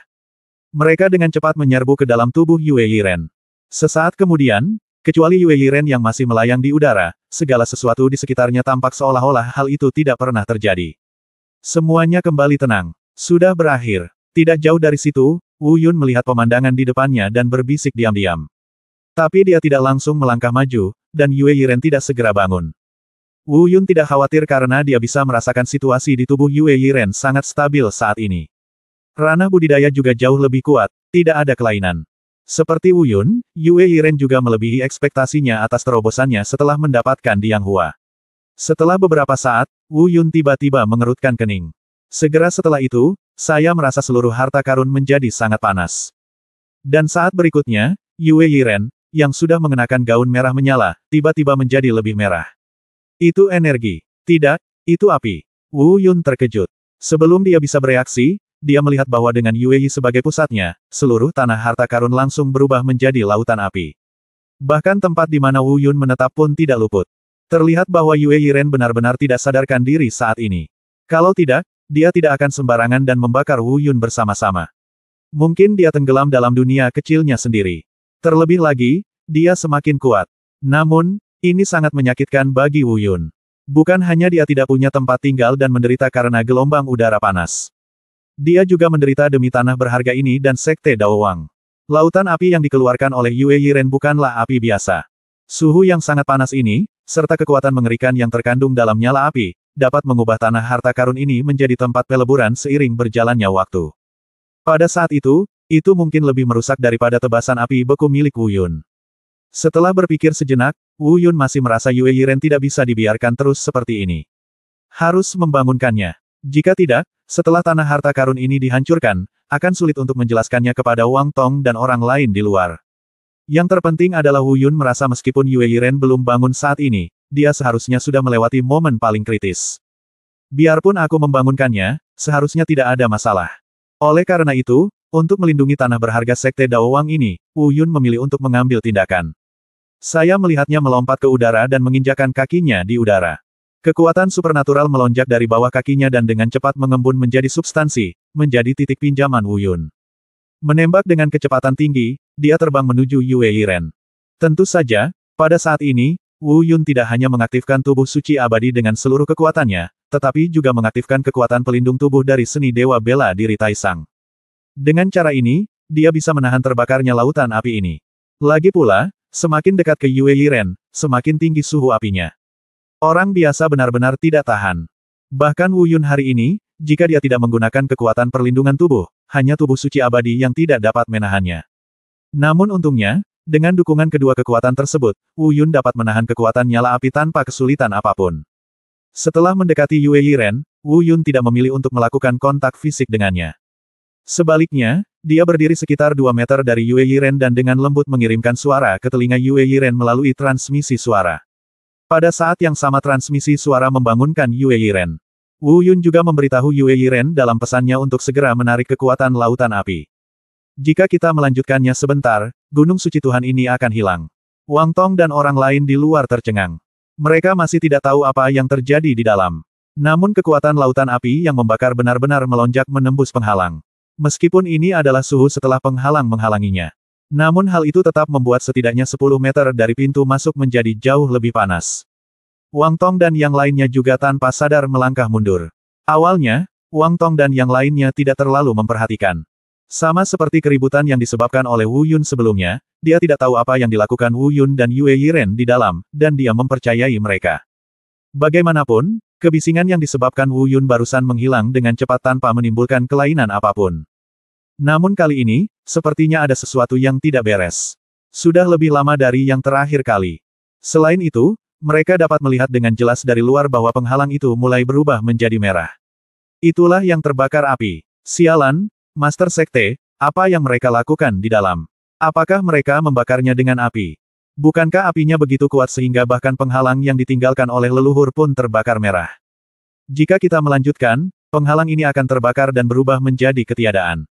Mereka dengan cepat menyerbu ke dalam tubuh Yue Yiren. Sesaat kemudian, kecuali Yue Yiren yang masih melayang di udara, segala sesuatu di sekitarnya tampak seolah-olah hal itu tidak pernah terjadi. Semuanya kembali tenang. Sudah berakhir. Tidak jauh dari situ, Wu Yun melihat pemandangan di depannya dan berbisik diam-diam. Tapi dia tidak langsung melangkah maju, dan Yue Yiren tidak segera bangun. Wu Yun tidak khawatir karena dia bisa merasakan situasi di tubuh Yue Yiren sangat stabil saat ini. Ranah budidaya juga jauh lebih kuat, tidak ada kelainan. Seperti Wu Yun, Yue Yiren juga melebihi ekspektasinya atas terobosannya setelah mendapatkan Diang Hua. Setelah beberapa saat, Wu Yun tiba-tiba mengerutkan kening. Segera setelah itu, saya merasa seluruh harta karun menjadi sangat panas. Dan saat berikutnya, Yue Yiren, yang sudah mengenakan gaun merah menyala, tiba-tiba menjadi lebih merah. Itu energi. Tidak, itu api. Wu Yun terkejut. Sebelum dia bisa bereaksi, dia melihat bahwa dengan Yue Yi sebagai pusatnya, seluruh tanah harta karun langsung berubah menjadi lautan api. Bahkan tempat di mana Wu Yun menetap pun tidak luput. Terlihat bahwa Yue Yiren benar-benar tidak sadarkan diri saat ini. Kalau tidak, dia tidak akan sembarangan dan membakar Wu Yun bersama-sama. Mungkin dia tenggelam dalam dunia kecilnya sendiri. Terlebih lagi, dia semakin kuat. Namun, ini sangat menyakitkan bagi Wu Yun. Bukan hanya dia tidak punya tempat tinggal dan menderita karena gelombang udara panas. Dia juga menderita demi tanah berharga ini dan Sekte Daowang. Lautan api yang dikeluarkan oleh Yue Yiren bukanlah api biasa. Suhu yang sangat panas ini, serta kekuatan mengerikan yang terkandung dalam nyala api, dapat mengubah tanah harta karun ini menjadi tempat peleburan seiring berjalannya waktu. Pada saat itu mungkin lebih merusak daripada tebasan api beku milik Wu Yun. Setelah berpikir sejenak, Wu Yun masih merasa Yue Yiren tidak bisa dibiarkan terus seperti ini. Harus membangunkannya. Jika tidak, setelah tanah harta karun ini dihancurkan, akan sulit untuk menjelaskannya kepada Wang Tong dan orang lain di luar. Yang terpenting adalah Wu Yun merasa meskipun Yue Yiren belum bangun saat ini, dia seharusnya sudah melewati momen paling kritis. Biarpun aku membangunkannya, seharusnya tidak ada masalah. Oleh karena itu, untuk melindungi tanah berharga Sekte Daowang ini, Wu Yun memilih untuk mengambil tindakan. Saya melihatnya melompat ke udara dan menginjakkan kakinya di udara. Kekuatan supernatural melonjak dari bawah kakinya dan dengan cepat mengembun menjadi substansi, menjadi titik pinjaman Wu Yun. Menembak dengan kecepatan tinggi, dia terbang menuju Yue Yiren. Tentu saja, pada saat ini, Wu Yun tidak hanya mengaktifkan tubuh suci abadi dengan seluruh kekuatannya, tetapi juga mengaktifkan kekuatan pelindung tubuh dari seni dewa bela diri Taisang. Dengan cara ini, dia bisa menahan terbakarnya lautan api ini. Lagi pula, semakin dekat ke Yue Yiren, semakin tinggi suhu apinya. Orang biasa benar-benar tidak tahan. Bahkan Wu Yun hari ini, jika dia tidak menggunakan kekuatan perlindungan tubuh, hanya tubuh suci abadi yang tidak dapat menahannya. Namun untungnya, dengan dukungan kedua kekuatan tersebut, Wu Yun dapat menahan kekuatan nyala api tanpa kesulitan apapun. Setelah mendekati Yue Yiren, Wu Yun tidak memilih untuk melakukan kontak fisik dengannya. Sebaliknya, dia berdiri sekitar 2 meter dari Yue Yiren dan dengan lembut mengirimkan suara ke telinga Yue Yiren melalui transmisi suara. Pada saat yang sama transmisi suara membangunkan Yue Yiren. Wu Yun juga memberitahu Yue Yiren dalam pesannya untuk segera menarik kekuatan lautan api. Jika kita melanjutkannya sebentar, gunung suci Tuhan ini akan hilang. Wang Tong dan orang lain di luar tercengang. Mereka masih tidak tahu apa yang terjadi di dalam. Namun kekuatan lautan api yang membakar benar-benar melonjak menembus penghalang. Meskipun ini adalah suhu setelah penghalang menghalanginya. Namun hal itu tetap membuat setidaknya 10 meter dari pintu masuk menjadi jauh lebih panas. Wang Tong dan yang lainnya juga tanpa sadar melangkah mundur. Awalnya, Wang Tong dan yang lainnya tidak terlalu memperhatikan. Sama seperti keributan yang disebabkan oleh Wu Yun sebelumnya, dia tidak tahu apa yang dilakukan Wu Yun dan Yue Yiren di dalam, dan dia mempercayai mereka. Bagaimanapun, kebisingan yang disebabkan Wu Yun barusan menghilang dengan cepat tanpa menimbulkan kelainan apapun. Namun kali ini, sepertinya ada sesuatu yang tidak beres. Sudah lebih lama dari yang terakhir kali. Selain itu, mereka dapat melihat dengan jelas dari luar bahwa penghalang itu mulai berubah menjadi merah. Itulah yang terbakar api. Sialan, Master Sekte, apa yang mereka lakukan di dalam? Apakah mereka membakarnya dengan api? Bukankah apinya begitu kuat sehingga bahkan penghalang yang ditinggalkan oleh leluhur pun terbakar merah? Jika kita melanjutkan, penghalang ini akan terbakar dan berubah menjadi ketiadaan.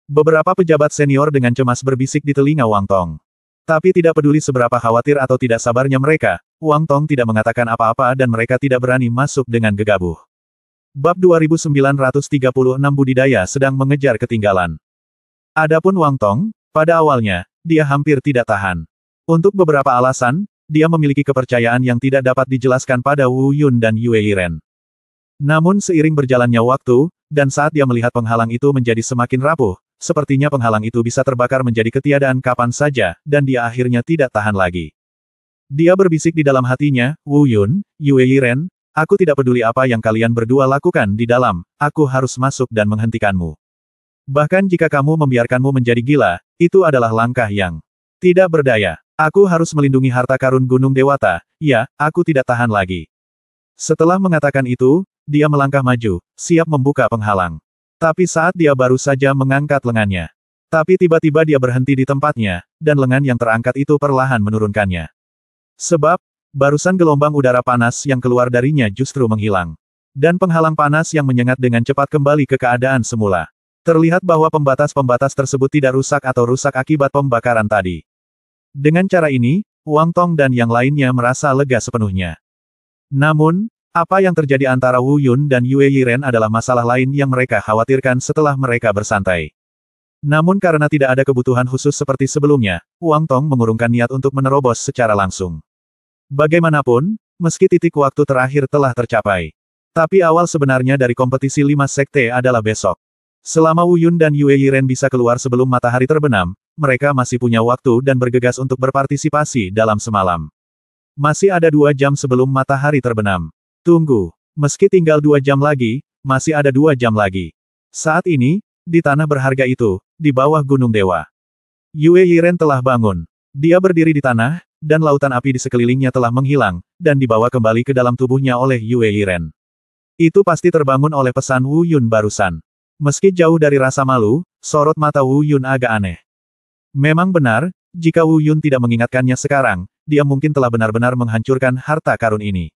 Beberapa pejabat senior dengan cemas berbisik di telinga Wang Tong. Tapi tidak peduli seberapa khawatir atau tidak sabarnya mereka, Wang Tong tidak mengatakan apa-apa dan mereka tidak berani masuk dengan gegabah. Bab 2936 Budidaya sedang mengejar ketinggalan. Adapun Wang Tong, pada awalnya, dia hampir tidak tahan. Untuk beberapa alasan, dia memiliki kepercayaan yang tidak dapat dijelaskan pada Wu Yun dan Yue Yiren. Namun seiring berjalannya waktu, dan saat dia melihat penghalang itu menjadi semakin rapuh, sepertinya penghalang itu bisa terbakar menjadi ketiadaan kapan saja, dan dia akhirnya tidak tahan lagi. Dia berbisik di dalam hatinya, Wu Yun, Yue Yiren, aku tidak peduli apa yang kalian berdua lakukan di dalam, aku harus masuk dan menghentikanmu. Bahkan jika kamu membiarkanmu menjadi gila, itu adalah langkah yang tidak berdaya. Aku harus melindungi harta karun Gunung Dewata, ya, aku tidak tahan lagi. Setelah mengatakan itu, dia melangkah maju, siap membuka penghalang. Tapi saat dia baru saja mengangkat lengannya. Tapi tiba-tiba dia berhenti di tempatnya, dan lengan yang terangkat itu perlahan menurunkannya. Sebab, barusan gelombang udara panas yang keluar darinya justru menghilang. Dan penghalang panas yang menyengat dengan cepat kembali ke keadaan semula. Terlihat bahwa pembatas-pembatas tersebut tidak rusak atau rusak akibat pembakaran tadi. Dengan cara ini, Wang Tong dan yang lainnya merasa lega sepenuhnya. Namun, apa yang terjadi antara Wu Yun dan Yue Yiren adalah masalah lain yang mereka khawatirkan setelah mereka bersantai. Namun karena tidak ada kebutuhan khusus seperti sebelumnya, Wang Tong mengurungkan niat untuk menerobos secara langsung. Bagaimanapun, meski titik waktu terakhir telah tercapai. Tapi awal sebenarnya dari kompetisi 5 sekte adalah besok. Selama Wu Yun dan Yue Yiren bisa keluar sebelum matahari terbenam, mereka masih punya waktu dan bergegas untuk berpartisipasi dalam semalam. Masih ada 2 jam sebelum matahari terbenam. Tunggu, meski tinggal 2 jam lagi, masih ada 2 jam lagi. Saat ini, di tanah berharga itu, di bawah Gunung Dewa. Yue Yiren telah bangun. Dia berdiri di tanah, dan lautan api di sekelilingnya telah menghilang, dan dibawa kembali ke dalam tubuhnya oleh Yue Yiren. Itu pasti terbangun oleh pesan Wu Yun barusan. Meski jauh dari rasa malu, sorot mata Wu Yun agak aneh. Memang benar, jika Wu Yun tidak mengingatkannya sekarang, dia mungkin telah benar-benar menghancurkan harta karun ini.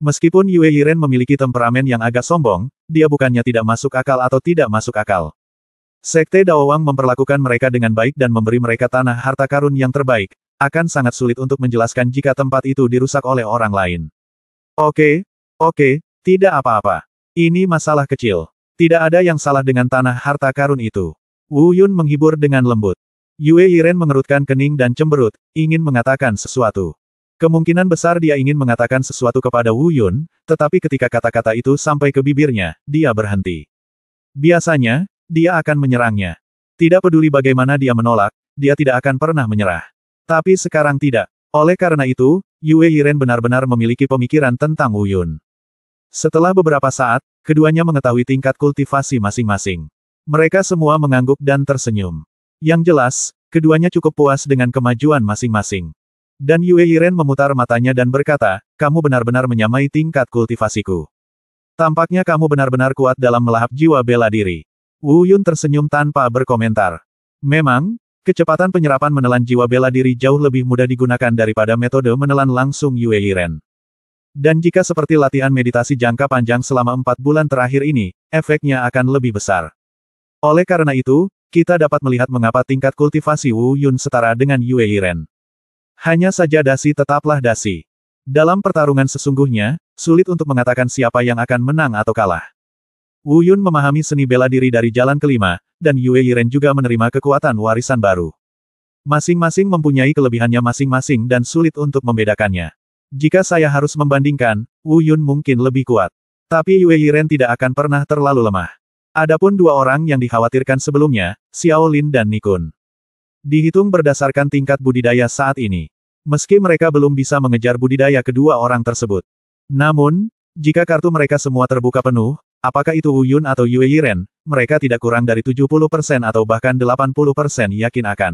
Meskipun Yue Yiren memiliki temperamen yang agak sombong, dia bukannya tidak masuk akal atau tidak masuk akal. Sekte Daowang memperlakukan mereka dengan baik dan memberi mereka tanah harta karun yang terbaik, akan sangat sulit untuk menjelaskan jika tempat itu dirusak oleh orang lain. Oke, tidak apa-apa. Ini masalah kecil. Tidak ada yang salah dengan tanah harta karun itu. Wu Yun menghibur dengan lembut. Yue Yiren mengerutkan kening dan cemberut, ingin mengatakan sesuatu. Kemungkinan besar dia ingin mengatakan sesuatu kepada Wu Yun, tetapi ketika kata-kata itu sampai ke bibirnya, dia berhenti. Biasanya, dia akan menyerangnya. Tidak peduli bagaimana dia menolak, dia tidak akan pernah menyerah. Tapi sekarang tidak. Oleh karena itu, Yue Yiren benar-benar memiliki pemikiran tentang Wu Yun. Setelah beberapa saat, keduanya mengetahui tingkat kultivasi masing-masing. Mereka semua mengangguk dan tersenyum. Yang jelas, keduanya cukup puas dengan kemajuan masing-masing. Dan Yue Yiren memutar matanya dan berkata, kamu benar-benar menyamai tingkat kultivasiku. Tampaknya kamu benar-benar kuat dalam melahap jiwa bela diri. Wu Yun tersenyum tanpa berkomentar. Memang, kecepatan penyerapan menelan jiwa bela diri jauh lebih mudah digunakan daripada metode menelan langsung Yue Yiren. Dan jika seperti latihan meditasi jangka panjang selama 4 bulan terakhir ini, efeknya akan lebih besar. Oleh karena itu, kita dapat melihat mengapa tingkat kultivasi Wu Yun setara dengan Yue Yiren. Hanya saja dasi tetaplah dasi. Dalam pertarungan sesungguhnya, sulit untuk mengatakan siapa yang akan menang atau kalah. Wu Yun memahami seni bela diri dari jalan kelima, dan Yue Yiren juga menerima kekuatan warisan baru. Masing-masing mempunyai kelebihannya masing-masing dan sulit untuk membedakannya. Jika saya harus membandingkan, Wu Yun mungkin lebih kuat. Tapi Yue Yiren tidak akan pernah terlalu lemah. Adapun 2 orang yang dikhawatirkan sebelumnya, Xiao Lin dan Nikun. Dihitung berdasarkan tingkat budidaya saat ini. Meski mereka belum bisa mengejar budidaya kedua orang tersebut. Namun, jika kartu mereka semua terbuka penuh, apakah itu Wu Yun atau Yue Yiren, mereka tidak kurang dari 70% atau bahkan 80% yakin akan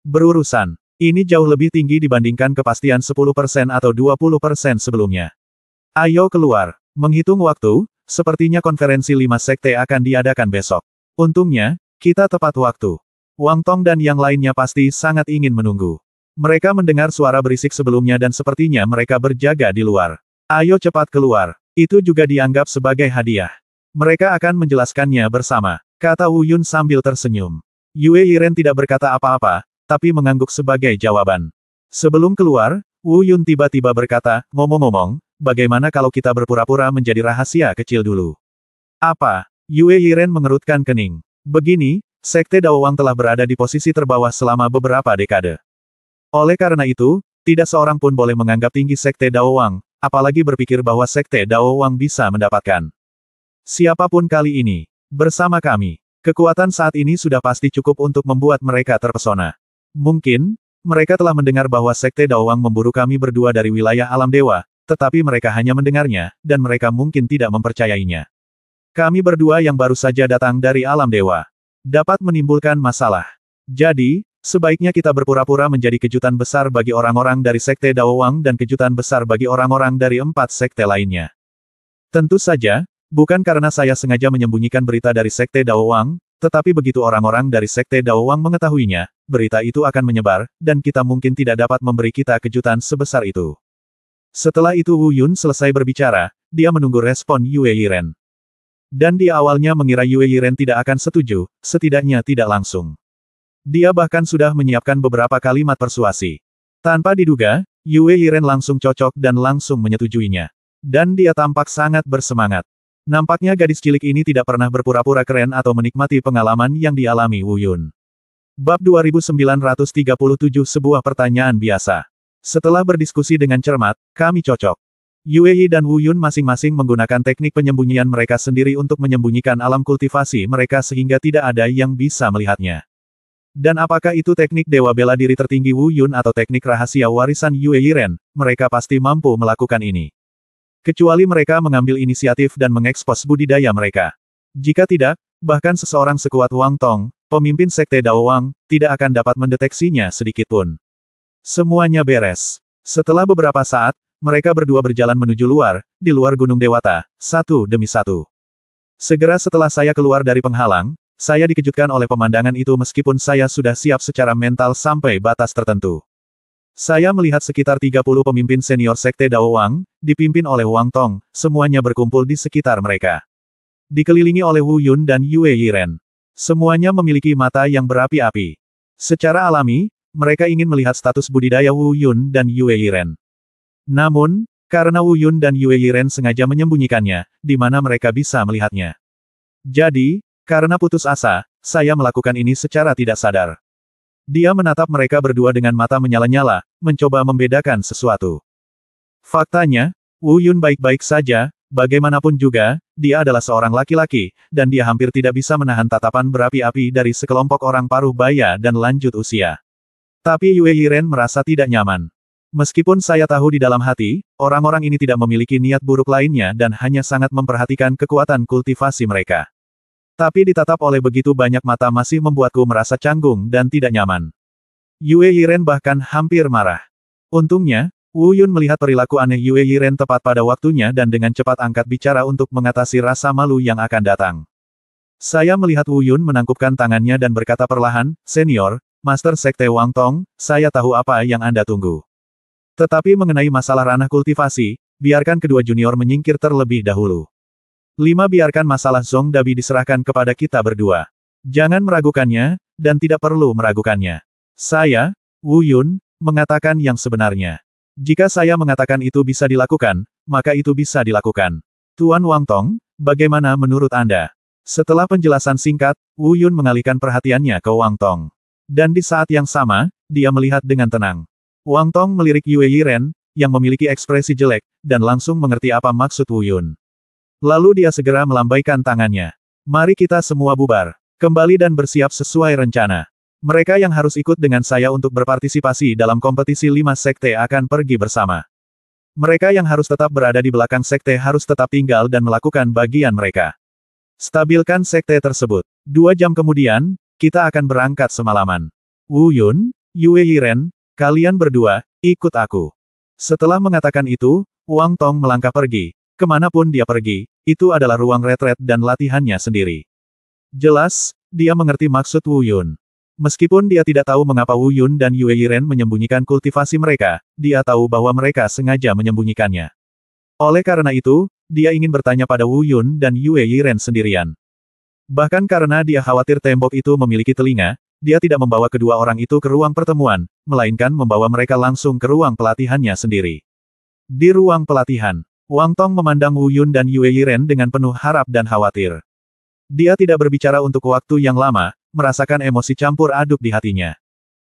berurusan. Ini jauh lebih tinggi dibandingkan kepastian 10% atau 20% sebelumnya. Ayo keluar. Menghitung waktu, sepertinya konferensi 5 sekte akan diadakan besok. Untungnya, kita tepat waktu. Wang Tong dan yang lainnya pasti sangat ingin menunggu. Mereka mendengar suara berisik sebelumnya dan sepertinya mereka berjaga di luar. Ayo cepat keluar. Itu juga dianggap sebagai hadiah. Mereka akan menjelaskannya bersama, kata Wu Yun sambil tersenyum. Yue Yiren tidak berkata apa-apa, tapi mengangguk sebagai jawaban. Sebelum keluar, Wu Yun tiba-tiba berkata, ngomong-ngomong, bagaimana kalau kita berpura-pura menjadi rahasia kecil dulu? Apa? Yue Yiren mengerutkan kening. Begini, Sekte Dao Wang telah berada di posisi terbawah selama beberapa dekade. Oleh karena itu, tidak seorang pun boleh menganggap tinggi Sekte Dao Wang, apalagi berpikir bahwa Sekte Dao Wang bisa mendapatkan siapapun kali ini. Bersama kami, kekuatan saat ini sudah pasti cukup untuk membuat mereka terpesona. Mungkin, mereka telah mendengar bahwa Sekte Dao Wang memburu kami berdua dari wilayah alam dewa, tetapi mereka hanya mendengarnya, dan mereka mungkin tidak mempercayainya. Kami berdua yang baru saja datang dari alam dewa dapat menimbulkan masalah. Jadi, sebaiknya kita berpura-pura menjadi kejutan besar bagi orang-orang dari Sekte Dao Wang dan kejutan besar bagi orang-orang dari 4 sekte lainnya. Tentu saja, bukan karena saya sengaja menyembunyikan berita dari Sekte Dao Wang, tetapi begitu orang-orang dari Sekte Dao Wang mengetahuinya, berita itu akan menyebar, dan kita mungkin tidak dapat memberi kita kejutan sebesar itu. Setelah itu Wu Yun selesai berbicara, dia menunggu respon Yue Yiren. Dan dia awalnya mengira Yue Yiren tidak akan setuju, setidaknya tidak langsung. Dia bahkan sudah menyiapkan beberapa kalimat persuasi. Tanpa diduga, Yue Yiren langsung cocok dan langsung menyetujuinya. Dan dia tampak sangat bersemangat. Nampaknya gadis cilik ini tidak pernah berpura-pura keren atau menikmati pengalaman yang dialami Wu Yun. Bab 2937 sebuah pertanyaan biasa. Setelah berdiskusi dengan cermat, kami cocok. Yue Yi dan Wu Yun masing-masing menggunakan teknik penyembunyian mereka sendiri untuk menyembunyikan alam kultivasi mereka sehingga tidak ada yang bisa melihatnya. Dan apakah itu teknik Dewa Bela Diri tertinggi Wu Yun atau teknik rahasia warisan Yue Yiren, mereka pasti mampu melakukan ini. Kecuali mereka mengambil inisiatif dan mengekspos budidaya mereka. Jika tidak, bahkan seseorang sekuat Wang Tong, pemimpin Sekte Dao Wang, tidak akan dapat mendeteksinya sedikitpun. Semuanya beres. Setelah beberapa saat, mereka berdua berjalan menuju luar, di luar Gunung Dewata, satu demi satu. Segera setelah saya keluar dari penghalang, saya dikejutkan oleh pemandangan itu meskipun saya sudah siap secara mental sampai batas tertentu. Saya melihat sekitar 30 pemimpin senior Sekte Dao Wang, dipimpin oleh Wang Tong, semuanya berkumpul di sekitar mereka. Dikelilingi oleh Wu Yun dan Yue Yiren. Semuanya memiliki mata yang berapi-api. Secara alami, mereka ingin melihat status budidaya Wu Yun dan Yue Yiren. Namun, karena Wu Yun dan Yue Yiren sengaja menyembunyikannya, di mana mereka bisa melihatnya. Jadi, karena putus asa, saya melakukan ini secara tidak sadar. Dia menatap mereka berdua dengan mata menyala-nyala, mencoba membedakan sesuatu. Faktanya, Wu Yun baik-baik saja, bagaimanapun juga, dia adalah seorang laki-laki, dan dia hampir tidak bisa menahan tatapan berapi-api dari sekelompok orang paruh baya dan lanjut usia. Tapi Yue Yiren merasa tidak nyaman. Meskipun saya tahu di dalam hati, orang-orang ini tidak memiliki niat buruk lainnya dan hanya sangat memperhatikan kekuatan kultivasi mereka. Tapi ditatap oleh begitu banyak mata masih membuatku merasa canggung dan tidak nyaman. Yue Yiren bahkan hampir marah. Untungnya, Wu Yun melihat perilaku aneh Yue Yiren tepat pada waktunya dan dengan cepat angkat bicara untuk mengatasi rasa malu yang akan datang. Saya melihat Wu Yun menangkupkan tangannya dan berkata perlahan, Senior, Master Sekte Wang Tong, saya tahu apa yang Anda tunggu. Tetapi mengenai masalah ranah kultivasi, biarkan kedua junior menyingkir terlebih dahulu. 5. Biarkan masalah Zong Dabi diserahkan kepada kita berdua. Jangan meragukannya, dan tidak perlu meragukannya. Saya, Wu Yun, mengatakan yang sebenarnya. Jika saya mengatakan itu bisa dilakukan, maka itu bisa dilakukan. Tuan Wang Tong, bagaimana menurut Anda? Setelah penjelasan singkat, Wu Yun mengalihkan perhatiannya ke Wang Tong. Dan di saat yang sama, dia melihat dengan tenang. Wang Tong melirik Yue Yiren, yang memiliki ekspresi jelek, dan langsung mengerti apa maksud Wu Yun. Lalu dia segera melambaikan tangannya. Mari kita semua bubar. Kembali dan bersiap sesuai rencana. Mereka yang harus ikut dengan saya untuk berpartisipasi dalam kompetisi 5 sekte akan pergi bersama. Mereka yang harus tetap berada di belakang sekte harus tetap tinggal dan melakukan bagian mereka. Stabilkan sekte tersebut. 2 jam kemudian, kita akan berangkat semalaman. Wu Yun, Yue Yiren, kalian berdua, ikut aku. Setelah mengatakan itu, Wang Tong melangkah pergi. Kemanapun dia pergi, itu adalah ruang retret dan latihannya sendiri. Jelas, dia mengerti maksud Wu Yun. Meskipun dia tidak tahu mengapa Wu Yun dan Yue Yiren menyembunyikan kultivasi mereka, dia tahu bahwa mereka sengaja menyembunyikannya. Oleh karena itu, dia ingin bertanya pada Wu Yun dan Yue Yiren sendirian. Bahkan karena dia khawatir tembok itu memiliki telinga, dia tidak membawa kedua orang itu ke ruang pertemuan, melainkan membawa mereka langsung ke ruang pelatihannya sendiri. Di ruang pelatihan, Wang Tong memandang Wu Yun dan Yue Yiren dengan penuh harap dan khawatir. Dia tidak berbicara untuk waktu yang lama, merasakan emosi campur aduk di hatinya.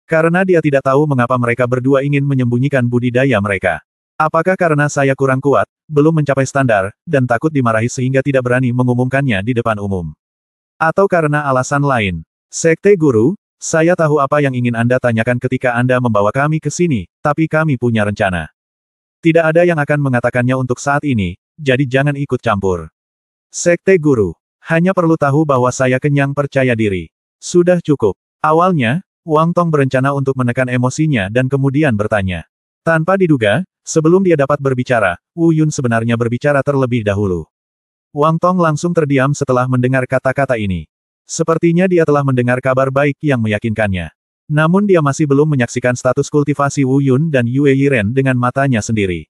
Karena dia tidak tahu mengapa mereka berdua ingin menyembunyikan budidaya mereka. Apakah karena saya kurang kuat, belum mencapai standar, dan takut dimarahi sehingga tidak berani mengumumkannya di depan umum? Atau karena alasan lain? Sekte Guru, saya tahu apa yang ingin Anda tanyakan ketika Anda membawa kami ke sini, tapi kami punya rencana. Tidak ada yang akan mengatakannya untuk saat ini, jadi jangan ikut campur. Sekte Guru, hanya perlu tahu bahwa saya kenyang percaya diri. Sudah cukup. Awalnya, Wang Tong berencana untuk menekan emosinya dan kemudian bertanya. Tanpa diduga, sebelum dia dapat berbicara, Wu Yun sebenarnya berbicara terlebih dahulu. Wang Tong langsung terdiam setelah mendengar kata-kata ini. Sepertinya dia telah mendengar kabar baik yang meyakinkannya. Namun dia masih belum menyaksikan status kultivasi Wu Yun dan Yue Yiren dengan matanya sendiri.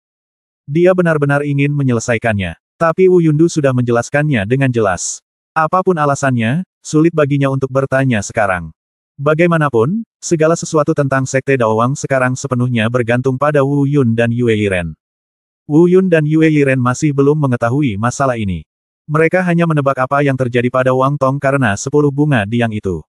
Dia benar-benar ingin menyelesaikannya. Tapi Wu Yundu sudah menjelaskannya dengan jelas. Apapun alasannya, sulit baginya untuk bertanya sekarang. Bagaimanapun, segala sesuatu tentang Sekte Daowang sekarang sepenuhnya bergantung pada Wu Yun dan Yue Yiren. Wu Yun dan Yue Yiren masih belum mengetahui masalah ini. Mereka hanya menebak apa yang terjadi pada Wang Tong karena 10 bunga diang itu.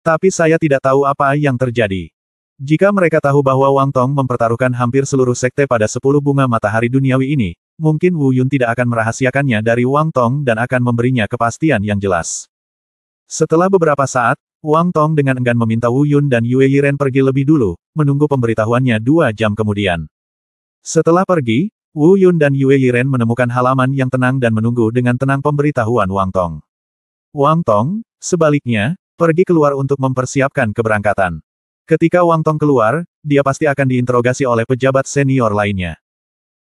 Tapi saya tidak tahu apa yang terjadi. Jika mereka tahu bahwa Wang Tong mempertaruhkan hampir seluruh sekte pada 10 bunga matahari duniawi ini, mungkin Wu Yun tidak akan merahasiakannya dari Wang Tong dan akan memberinya kepastian yang jelas. Setelah beberapa saat, Wang Tong dengan enggan meminta Wu Yun dan Yue Yiren pergi lebih dulu, menunggu pemberitahuannya 2 jam kemudian. Setelah pergi, Wu Yun dan Yue Yiren menemukan halaman yang tenang dan menunggu dengan tenang pemberitahuan Wang Tong. Wang Tong, sebaliknya, pergi keluar untuk mempersiapkan keberangkatan. Ketika Wang Tong keluar, dia pasti akan diinterogasi oleh pejabat senior lainnya.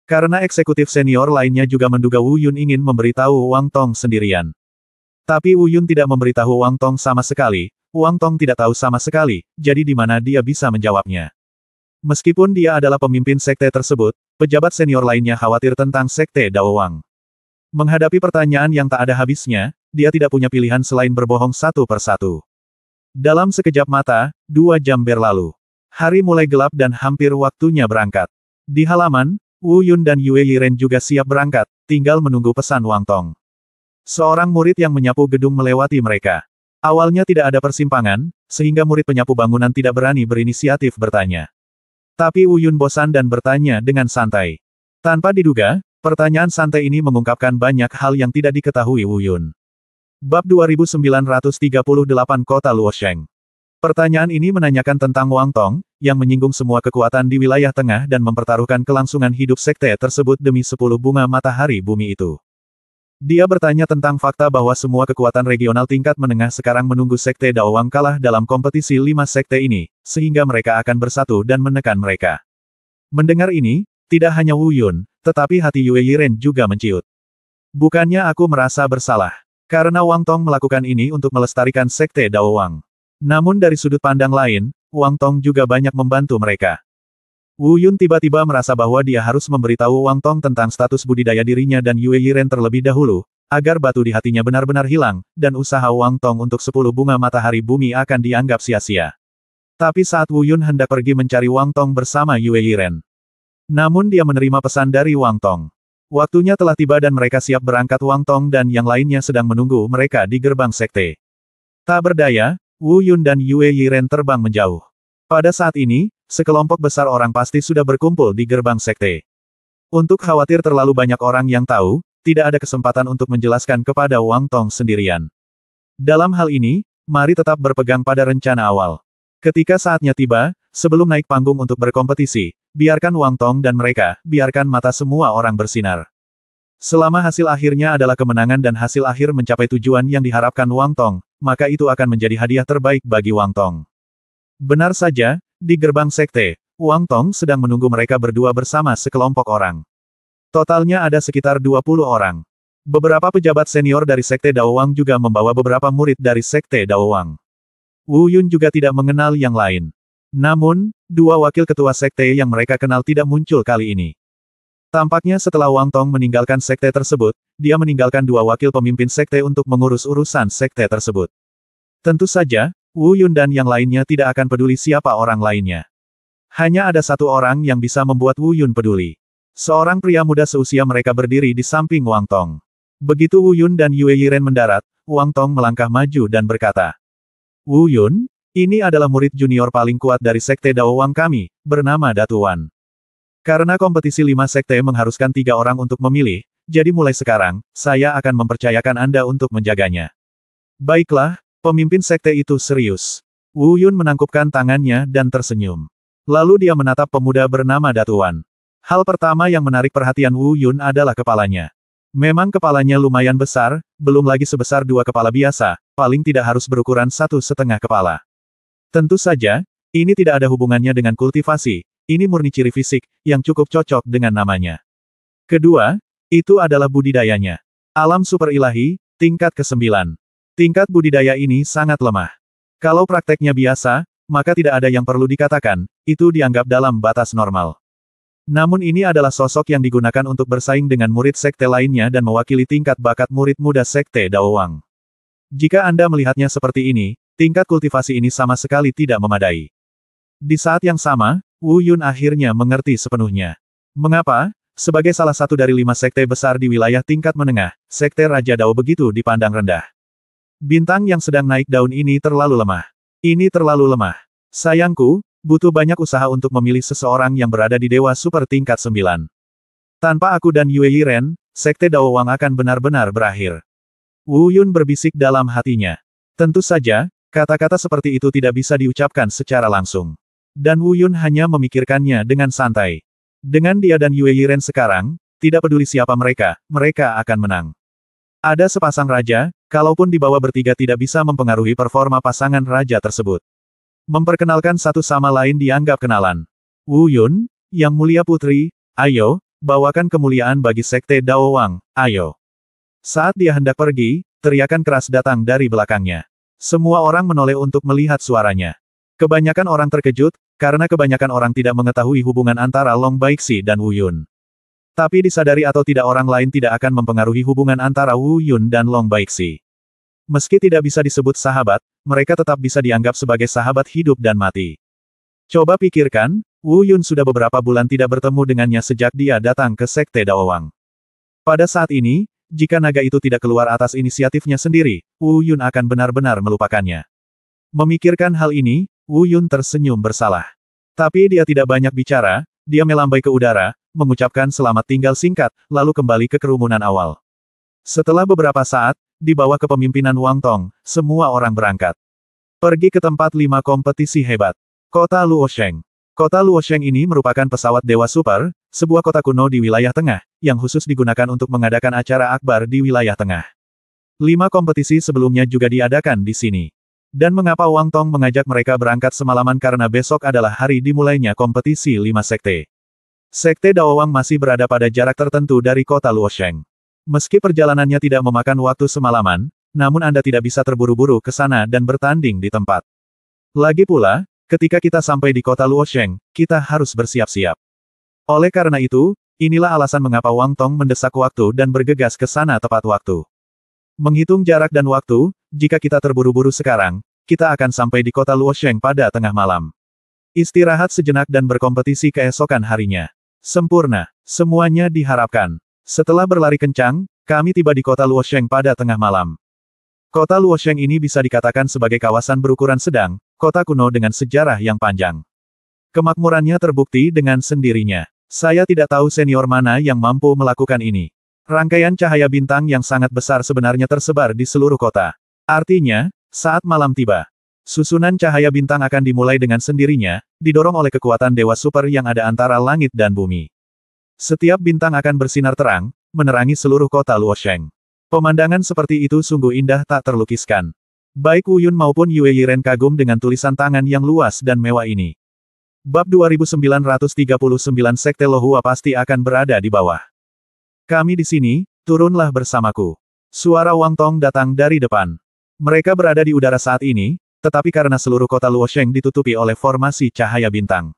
Karena eksekutif senior lainnya juga menduga Wu Yun ingin memberitahu Wang Tong sendirian. Tapi Wu Yun tidak memberitahu Wang Tong sama sekali, Wang Tong tidak tahu sama sekali, jadi di mana dia bisa menjawabnya. Meskipun dia adalah pemimpin sekte tersebut, pejabat senior lainnya khawatir tentang Sekte Daowang. Menghadapi pertanyaan yang tak ada habisnya, dia tidak punya pilihan selain berbohong satu persatu. Dalam sekejap mata, 2 jam berlalu. Hari mulai gelap dan hampir waktunya berangkat. Di halaman, Wu Yun dan Yue Yiren juga siap berangkat, tinggal menunggu pesan Wang Tong. Seorang murid yang menyapu gedung melewati mereka. Awalnya tidak ada persimpangan, sehingga murid penyapu bangunan tidak berani berinisiatif bertanya. Tapi Wu Yun bosan dan bertanya dengan santai. Tanpa diduga, pertanyaan santai ini mengungkapkan banyak hal yang tidak diketahui Wu Yun. Bab 2938 Kota Luosheng. Pertanyaan ini menanyakan tentang Wang Tong, yang menyinggung semua kekuatan di wilayah tengah dan mempertaruhkan kelangsungan hidup sekte tersebut demi 10 bunga matahari bumi itu. Dia bertanya tentang fakta bahwa semua kekuatan regional tingkat menengah sekarang menunggu Sekte Daowang kalah dalam kompetisi 5 sekte ini, sehingga mereka akan bersatu dan menekan mereka. Mendengar ini, tidak hanya Wu Yun, tetapi hati Yue Yiren juga menciut. Bukannya aku merasa bersalah. Karena Wang Tong melakukan ini untuk melestarikan Sekte Daowang. Namun dari sudut pandang lain, Wang Tong juga banyak membantu mereka. Wu Yun tiba-tiba merasa bahwa dia harus memberitahu Wang Tong tentang status budidaya dirinya dan Yue Yiren terlebih dahulu, agar batu di hatinya benar-benar hilang, dan usaha Wang Tong untuk 10 bunga matahari bumi akan dianggap sia-sia. Tapi saat Wu Yun hendak pergi mencari Wang Tong bersama Yue Yiren. Namun dia menerima pesan dari Wang Tong. Waktunya telah tiba dan mereka siap berangkat. Wang Tong dan yang lainnya sedang menunggu mereka di gerbang sekte. Tak berdaya, Wu Yun dan Yue Yiren terbang menjauh. Pada saat ini, sekelompok besar orang pasti sudah berkumpul di gerbang sekte. Untuk khawatir terlalu banyak orang yang tahu, tidak ada kesempatan untuk menjelaskan kepada Wang Tong sendirian. Dalam hal ini, mari tetap berpegang pada rencana awal. Ketika saatnya tiba, sebelum naik panggung untuk berkompetisi, biarkan Wang Tong dan mereka, biarkan mata semua orang bersinar. Selama hasil akhirnya adalah kemenangan dan hasil akhir mencapai tujuan yang diharapkan Wang Tong, maka itu akan menjadi hadiah terbaik bagi Wang Tong. Benar saja, di gerbang sekte, Wang Tong sedang menunggu mereka berdua bersama sekelompok orang. Totalnya ada sekitar 20 orang. Beberapa pejabat senior dari Sekte Dao Wang juga membawa beberapa murid dari Sekte Dao Wang. Wu Yun juga tidak mengenal yang lain. Namun, dua wakil ketua sekte yang mereka kenal tidak muncul kali ini. Tampaknya setelah Wang Tong meninggalkan sekte tersebut, dia meninggalkan dua wakil pemimpin sekte untuk mengurus urusan sekte tersebut. Tentu saja, Wu Yun dan yang lainnya tidak akan peduli siapa orang lainnya. Hanya ada satu orang yang bisa membuat Wu Yun peduli. Seorang pria muda seusia mereka berdiri di samping Wang Tong. Begitu Wu Yun dan Yue Yiren mendarat, Wang Tong melangkah maju dan berkata, Wu Yun, ini adalah murid junior paling kuat dari Sekte Dao Wang kami, bernama Datu Wan. Karena kompetisi 5 sekte mengharuskan 3 orang untuk memilih, jadi mulai sekarang, saya akan mempercayakan Anda untuk menjaganya. Baiklah, pemimpin sekte itu serius. Wu Yun menangkupkan tangannya dan tersenyum. Lalu dia menatap pemuda bernama Datu Wan. Hal pertama yang menarik perhatian Wu Yun adalah kepalanya. Memang kepalanya lumayan besar, belum lagi sebesar 2 kepala biasa, paling tidak harus berukuran 1,5 kepala. Tentu saja, ini tidak ada hubungannya dengan kultivasi, ini murni ciri fisik, yang cukup cocok dengan namanya. Kedua, itu adalah budidayanya. Alam super ilahi, tingkat ke-9. Tingkat budidaya ini sangat lemah. Kalau prakteknya biasa, maka tidak ada yang perlu dikatakan, itu dianggap dalam batas normal. Namun ini adalah sosok yang digunakan untuk bersaing dengan murid sekte lainnya dan mewakili tingkat bakat murid muda Sekte Dao Wang. Jika Anda melihatnya seperti ini, tingkat kultivasi ini sama sekali tidak memadai. Di saat yang sama, Wu Yun akhirnya mengerti sepenuhnya. Mengapa, sebagai salah satu dari 5 sekte besar di wilayah tingkat menengah, Sekte Raja Dao begitu dipandang rendah. Bintang yang sedang naik daun ini terlalu lemah. Ini terlalu lemah. Sayangku, butuh banyak usaha untuk memilih seseorang yang berada di Dewa Super tingkat 9. Tanpa aku dan Yue Yiren, Sekte Dao Wang akan benar-benar berakhir. Wu Yun berbisik dalam hatinya. Tentu saja, kata-kata seperti itu tidak bisa diucapkan secara langsung. Dan Wu Yun hanya memikirkannya dengan santai. Dengan dia dan Yue Yiren sekarang, tidak peduli siapa mereka, mereka akan menang. Ada sepasang raja, kalaupun dibawa bertiga tidak bisa mempengaruhi performa pasangan raja tersebut. Memperkenalkan satu sama lain dianggap kenalan. Wu Yun, Yang Mulia Putri, ayo, bawakan kemuliaan bagi Sekte Dao Wang, ayo. Saat dia hendak pergi, teriakan keras datang dari belakangnya. Semua orang menoleh untuk melihat suaranya. Kebanyakan orang terkejut, karena kebanyakan orang tidak mengetahui hubungan antara Long Baixi dan Wu Yun. Tapi disadari atau tidak orang lain tidak akan mempengaruhi hubungan antara Wu Yun dan Long Baixi. Meski tidak bisa disebut sahabat, mereka tetap bisa dianggap sebagai sahabat hidup dan mati. Coba pikirkan, Wu Yun sudah beberapa bulan tidak bertemu dengannya sejak dia datang ke Sekte Dao Wang. Pada saat ini, jika naga itu tidak keluar atas inisiatifnya sendiri, Wu Yun akan benar-benar melupakannya. Memikirkan hal ini, Wu Yun tersenyum bersalah. Tapi dia tidak banyak bicara, dia melambai ke udara, mengucapkan selamat tinggal singkat, lalu kembali ke kerumunan awal. Setelah beberapa saat, di bawah kepemimpinan Wang Tong, semua orang berangkat. Pergi ke tempat 5 kompetisi hebat. Kota Luosheng. Kota Luosheng ini merupakan pesawat Dewa Super, sebuah kota kuno di wilayah tengah, yang khusus digunakan untuk mengadakan acara akbar di wilayah tengah. 5 kompetisi sebelumnya juga diadakan di sini. Dan mengapa Wang Tong mengajak mereka berangkat semalaman karena besok adalah hari dimulainya kompetisi 5 sekte. Sekte Dao Wang masih berada pada jarak tertentu dari kota Luosheng. Meski perjalanannya tidak memakan waktu semalaman, namun Anda tidak bisa terburu-buru ke sana dan bertanding di tempat. Lagi pula, ketika kita sampai di kota Luosheng, kita harus bersiap-siap. Oleh karena itu, inilah alasan mengapa Wang Tong mendesak waktu dan bergegas ke sana tepat waktu. Menghitung jarak dan waktu, jika kita terburu-buru sekarang, kita akan sampai di kota Luosheng pada tengah malam. Istirahat sejenak dan berkompetisi keesokan harinya. Sempurna, semuanya diharapkan. Setelah berlari kencang, kami tiba di kota Luosheng pada tengah malam. Kota Luosheng ini bisa dikatakan sebagai kawasan berukuran sedang, kota kuno dengan sejarah yang panjang. Kemakmurannya terbukti dengan sendirinya. Saya tidak tahu senior mana yang mampu melakukan ini. Rangkaian cahaya bintang yang sangat besar sebenarnya tersebar di seluruh kota. Artinya, saat malam tiba, Susunan cahaya bintang akan dimulai dengan sendirinya, didorong oleh kekuatan dewa super yang ada antara langit dan bumi. Setiap bintang akan bersinar terang, menerangi seluruh kota Luosheng. Pemandangan seperti itu sungguh indah tak terlukiskan. Baik Wu Yun maupun Yue Yiren kagum dengan tulisan tangan yang luas dan mewah ini. Bab 2939 Sekte Lohua pasti akan berada di bawah. Kami di sini, turunlah bersamaku. Suara Wang Tong datang dari depan. Mereka berada di udara saat ini, tetapi karena seluruh kota Luosheng ditutupi oleh formasi cahaya bintang.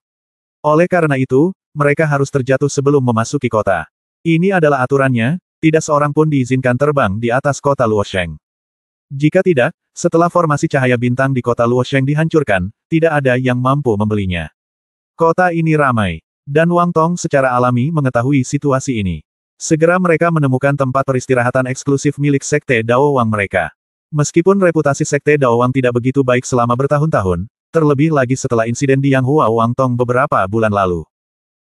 Oleh karena itu, mereka harus terjatuh sebelum memasuki kota. Ini adalah aturannya, tidak seorang pun diizinkan terbang di atas kota Luosheng. Jika tidak, setelah formasi cahaya bintang di kota Luosheng dihancurkan, tidak ada yang mampu membelinya. Kota ini ramai, dan Wang Tong secara alami mengetahui situasi ini. Segera mereka menemukan tempat peristirahatan eksklusif milik Sekte Dao Wang mereka. Meskipun reputasi Sekte Dao Wang tidak begitu baik selama bertahun-tahun, terlebih lagi setelah insiden di Yang Hua Wang Tong beberapa bulan lalu.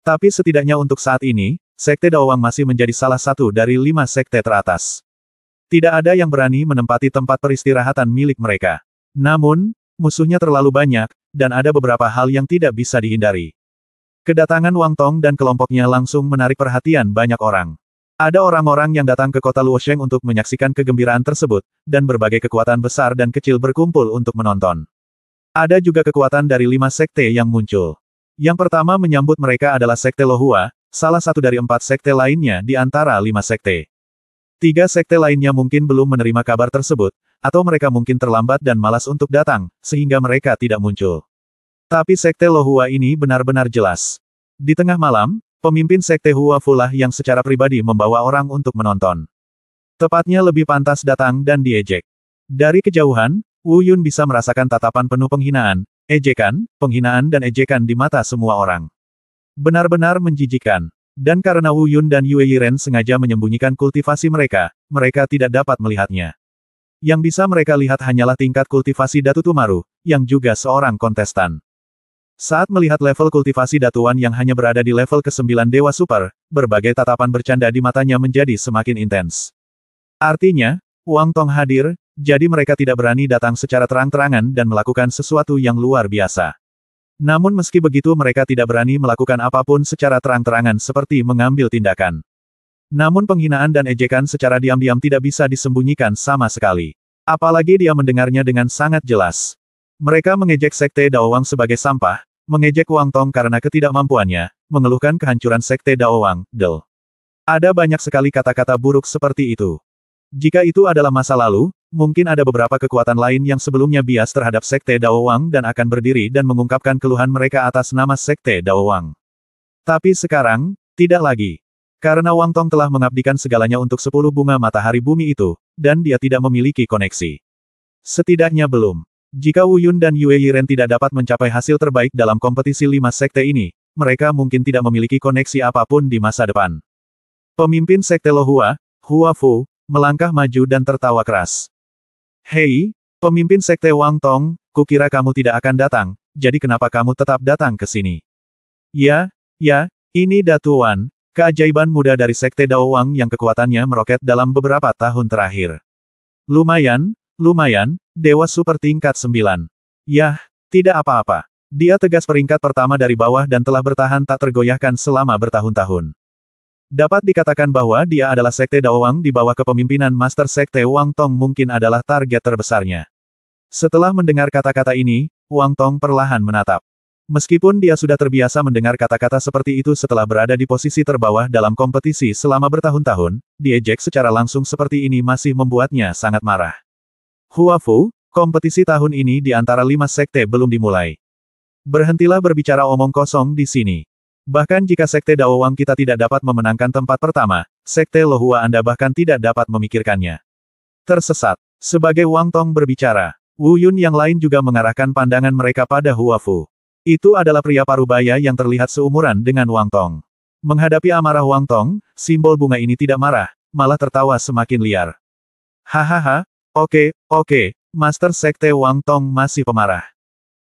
Tapi setidaknya untuk saat ini, Sekte Dao Wang masih menjadi salah satu dari 5 sekte teratas. Tidak ada yang berani menempati tempat peristirahatan milik mereka. Namun, musuhnya terlalu banyak, dan ada beberapa hal yang tidak bisa dihindari. Kedatangan Wang Tong dan kelompoknya langsung menarik perhatian banyak orang. Ada orang-orang yang datang ke kota Luosheng untuk menyaksikan kegembiraan tersebut, dan berbagai kekuatan besar dan kecil berkumpul untuk menonton. Ada juga kekuatan dari 5 sekte yang muncul. Yang pertama menyambut mereka adalah Sekte Lohua, salah satu dari 4 sekte lainnya di antara 5 sekte. 3 sekte lainnya mungkin belum menerima kabar tersebut, atau mereka mungkin terlambat dan malas untuk datang, sehingga mereka tidak muncul. Tapi Sekte Lohua ini benar-benar jelas. Di tengah malam, pemimpin Sekte Hua Fu lah yang secara pribadi membawa orang untuk menonton. Tepatnya lebih pantas datang dan diejek. Dari kejauhan, Wu Yun bisa merasakan tatapan penuh penghinaan, penghinaan dan ejekan di mata semua orang. Benar-benar menjijikkan. Dan karena Wu Yun dan Yue Yiren sengaja menyembunyikan kultivasi mereka, mereka tidak dapat melihatnya. Yang bisa mereka lihat hanyalah tingkat kultivasi Datu Tumaru, yang juga seorang kontestan. Saat melihat level kultivasi Datuan yang hanya berada di level ke-9 Dewa Super, berbagai tatapan bercanda di matanya menjadi semakin intens. Artinya, Wang Tong hadir, jadi mereka tidak berani datang secara terang-terangan dan melakukan sesuatu yang luar biasa. Namun meski begitu mereka tidak berani melakukan apapun secara terang-terangan seperti mengambil tindakan. Namun penghinaan dan ejekan secara diam-diam tidak bisa disembunyikan sama sekali. Apalagi dia mendengarnya dengan sangat jelas. Mereka mengejek Sekte Dao Wang sebagai sampah, mengejek Wang Tong karena ketidakmampuannya, mengeluhkan kehancuran Sekte Dao Wang, Del. Ada banyak sekali kata-kata buruk seperti itu. Jika itu adalah masa lalu, mungkin ada beberapa kekuatan lain yang sebelumnya bias terhadap Sekte Dao Wang dan akan berdiri dan mengungkapkan keluhan mereka atas nama Sekte Dao Wang. Tapi sekarang, tidak lagi. Karena Wang Tong telah mengabdikan segalanya untuk 10 bunga matahari bumi itu, dan dia tidak memiliki koneksi. Setidaknya belum. Jika Wu Yun dan Yue Yiren tidak dapat mencapai hasil terbaik dalam kompetisi 5 sekte ini, mereka mungkin tidak memiliki koneksi apapun di masa depan. Pemimpin Sekte Lohua, Hua Fu, melangkah maju dan tertawa keras. Hei, pemimpin Sekte Wang Tong, kukira kamu tidak akan datang, jadi kenapa kamu tetap datang ke sini? Ya, ini Datuan, keajaiban muda dari Sekte Dao Wang yang kekuatannya meroket dalam beberapa tahun terakhir. Lumayan, Dewa Super tingkat 9. Yah, tidak apa-apa. Dia tegas peringkat pertama dari bawah dan telah bertahan tak tergoyahkan selama bertahun-tahun. Dapat dikatakan bahwa dia adalah Sekte Dao Wang di bawah kepemimpinan Master Sekte Wang Tong mungkin adalah target terbesarnya. Setelah mendengar kata-kata ini, Wang Tong perlahan menatap. Meskipun dia sudah terbiasa mendengar kata-kata seperti itu setelah berada di posisi terbawah dalam kompetisi selama bertahun-tahun, diejek secara langsung seperti ini masih membuatnya sangat marah. Hua Fu, kompetisi tahun ini di antara 5 sekte belum dimulai. Berhentilah berbicara omong kosong di sini. Bahkan jika Sekte Dao Wang kita tidak dapat memenangkan tempat pertama, Sekte Lohua Anda bahkan tidak dapat memikirkannya. Tersesat. Sebagai Wang Tong berbicara, Wu Yun yang lain juga mengarahkan pandangan mereka pada Hua Fu. Itu adalah pria parubaya yang terlihat seumuran dengan Wang Tong. Menghadapi amarah Wang Tong, simbol bunga ini tidak marah, malah tertawa semakin liar. Hahaha, oke, Master Sekte Wang Tong masih pemarah.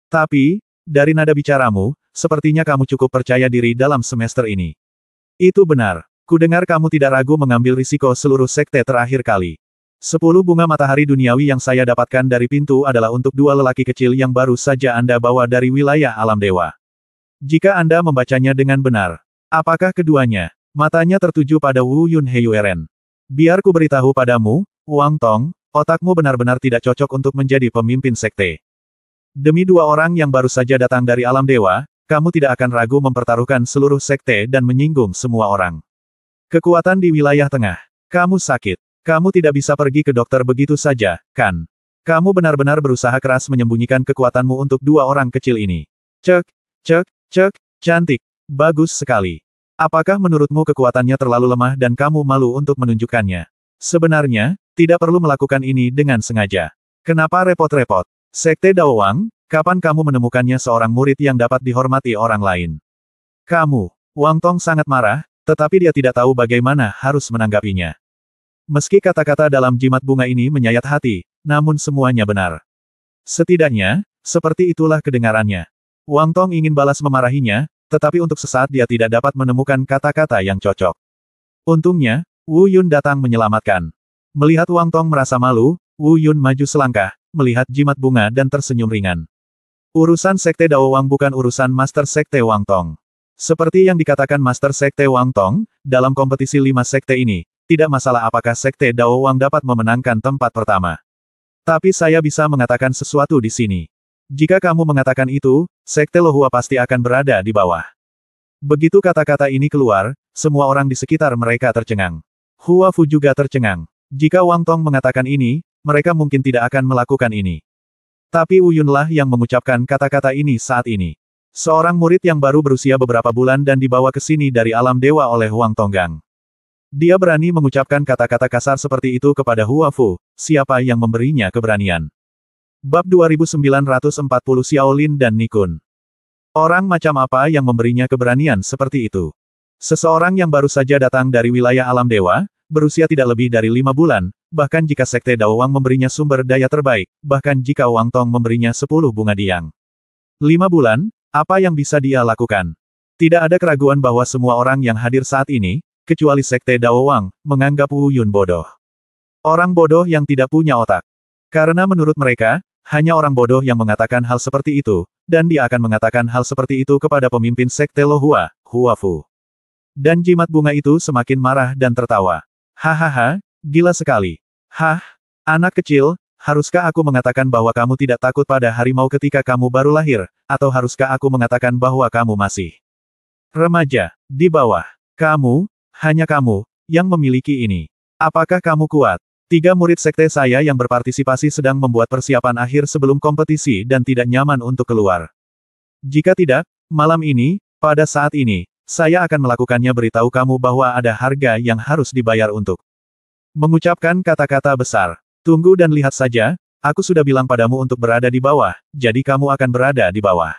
Tapi, dari nada bicaramu, sepertinya kamu cukup percaya diri dalam semester ini. Itu benar. Kudengar kamu tidak ragu mengambil risiko seluruh sekte terakhir kali. 10 bunga matahari duniawi yang saya dapatkan dari pintu adalah untuk dua lelaki kecil yang baru saja Anda bawa dari wilayah alam dewa. Jika Anda membacanya dengan benar. Apakah keduanya? Matanya tertuju pada Wu Yun Heiyueren. Biar ku beritahu padamu, Wang Tong, otakmu benar-benar tidak cocok untuk menjadi pemimpin sekte. Demi dua orang yang baru saja datang dari alam dewa, kamu tidak akan ragu mempertaruhkan seluruh sekte dan menyinggung semua orang. Kekuatan di wilayah tengah. Kamu sakit. Kamu tidak bisa pergi ke dokter begitu saja, kan? Kamu benar-benar berusaha keras menyembunyikan kekuatanmu untuk dua orang kecil ini. Cek, cek, cek, cantik. Bagus sekali. Apakah menurutmu kekuatannya terlalu lemah dan kamu malu untuk menunjukkannya? Sebenarnya, tidak perlu melakukan ini dengan sengaja. Kenapa repot-repot? Sekte Daowang, kapan kamu menemukannya seorang murid yang dapat dihormati orang lain? Kamu, Wang Tong sangat marah, tetapi dia tidak tahu bagaimana harus menanggapinya. Meski kata-kata dalam jimat bunga ini menyayat hati, namun semuanya benar. Setidaknya, seperti itulah kedengarannya. Wang Tong ingin balas memarahinya, tetapi untuk sesaat dia tidak dapat menemukan kata-kata yang cocok. Untungnya, Wu Yun datang menyelamatkan. Melihat Wang Tong merasa malu, Wu Yun maju selangkah, melihat jimat bunga dan tersenyum ringan. Urusan Sekte Daowang bukan urusan Master Sekte Wang Tong. Seperti yang dikatakan Master Sekte Wang Tong, dalam kompetisi 5 sekte ini, tidak masalah apakah Sekte Daowang dapat memenangkan tempat pertama. Tapi saya bisa mengatakan sesuatu di sini. Jika kamu mengatakan itu, Sekte Lohua pasti akan berada di bawah. Begitu kata-kata ini keluar, semua orang di sekitar mereka tercengang. Hua Fu juga tercengang. Jika Wang Tong mengatakan ini, mereka mungkin tidak akan melakukan ini. Tapi Wu Yunlah yang mengucapkan kata-kata ini saat ini. Seorang murid yang baru berusia beberapa bulan dan dibawa ke sini dari alam dewa oleh Huang Tonggang. Dia berani mengucapkan kata-kata kasar seperti itu kepada Hua Fu, siapa yang memberinya keberanian. Bab 2940 Xiaolin dan Nikun. Orang macam apa yang memberinya keberanian seperti itu? Seseorang yang baru saja datang dari wilayah alam dewa, berusia tidak lebih dari 5 bulan, bahkan jika Sekte Daowang memberinya sumber daya terbaik, bahkan jika Wang Tong memberinya 10 bunga diang. 5 bulan, apa yang bisa dia lakukan? Tidak ada keraguan bahwa semua orang yang hadir saat ini, kecuali Sekte Daowang, menganggap Wu Yun bodoh. Orang bodoh yang tidak punya otak. Karena menurut mereka, hanya orang bodoh yang mengatakan hal seperti itu, dan dia akan mengatakan hal seperti itu kepada pemimpin Sekte Lohua, Hua Fu. Dan jimat bunga itu semakin marah dan tertawa. Hahaha, gila sekali. Hah, anak kecil, haruskah aku mengatakan bahwa kamu tidak takut pada harimau ketika kamu baru lahir, atau haruskah aku mengatakan bahwa kamu masih remaja, di bawah? Kamu, hanya kamu, yang memiliki ini. Apakah kamu kuat? 3 murid sekte saya yang berpartisipasi sedang membuat persiapan akhir sebelum kompetisi dan tidak nyaman untuk keluar. Jika tidak, malam ini, pada saat ini, saya akan melakukannya beritahu kamu bahwa ada harga yang harus dibayar untuk mengucapkan kata-kata besar. Tunggu dan lihat saja, aku sudah bilang padamu untuk berada di bawah, jadi kamu akan berada di bawah.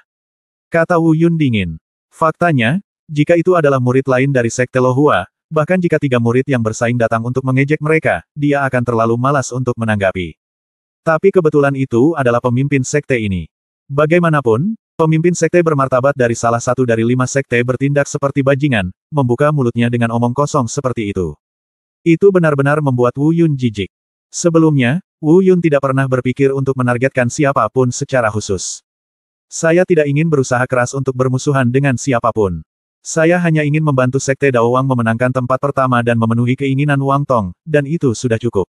Kata Wu Yun dingin. Faktanya, jika itu adalah murid lain dari Sekte Lohua, bahkan jika 3 murid yang bersaing datang untuk mengejek mereka, dia akan terlalu malas untuk menanggapi. Tapi kebetulan itu adalah pemimpin sekte ini. Bagaimanapun, pemimpin sekte bermartabat dari salah satu dari 5 sekte bertindak seperti bajingan, membuka mulutnya dengan omong kosong seperti itu. Itu benar-benar membuat Wu Yun jijik. Sebelumnya, Wu Yun tidak pernah berpikir untuk menargetkan siapapun secara khusus. Saya tidak ingin berusaha keras untuk bermusuhan dengan siapapun. Saya hanya ingin membantu Sekte Daowang memenangkan tempat pertama dan memenuhi keinginan Wang Tong, dan itu sudah cukup.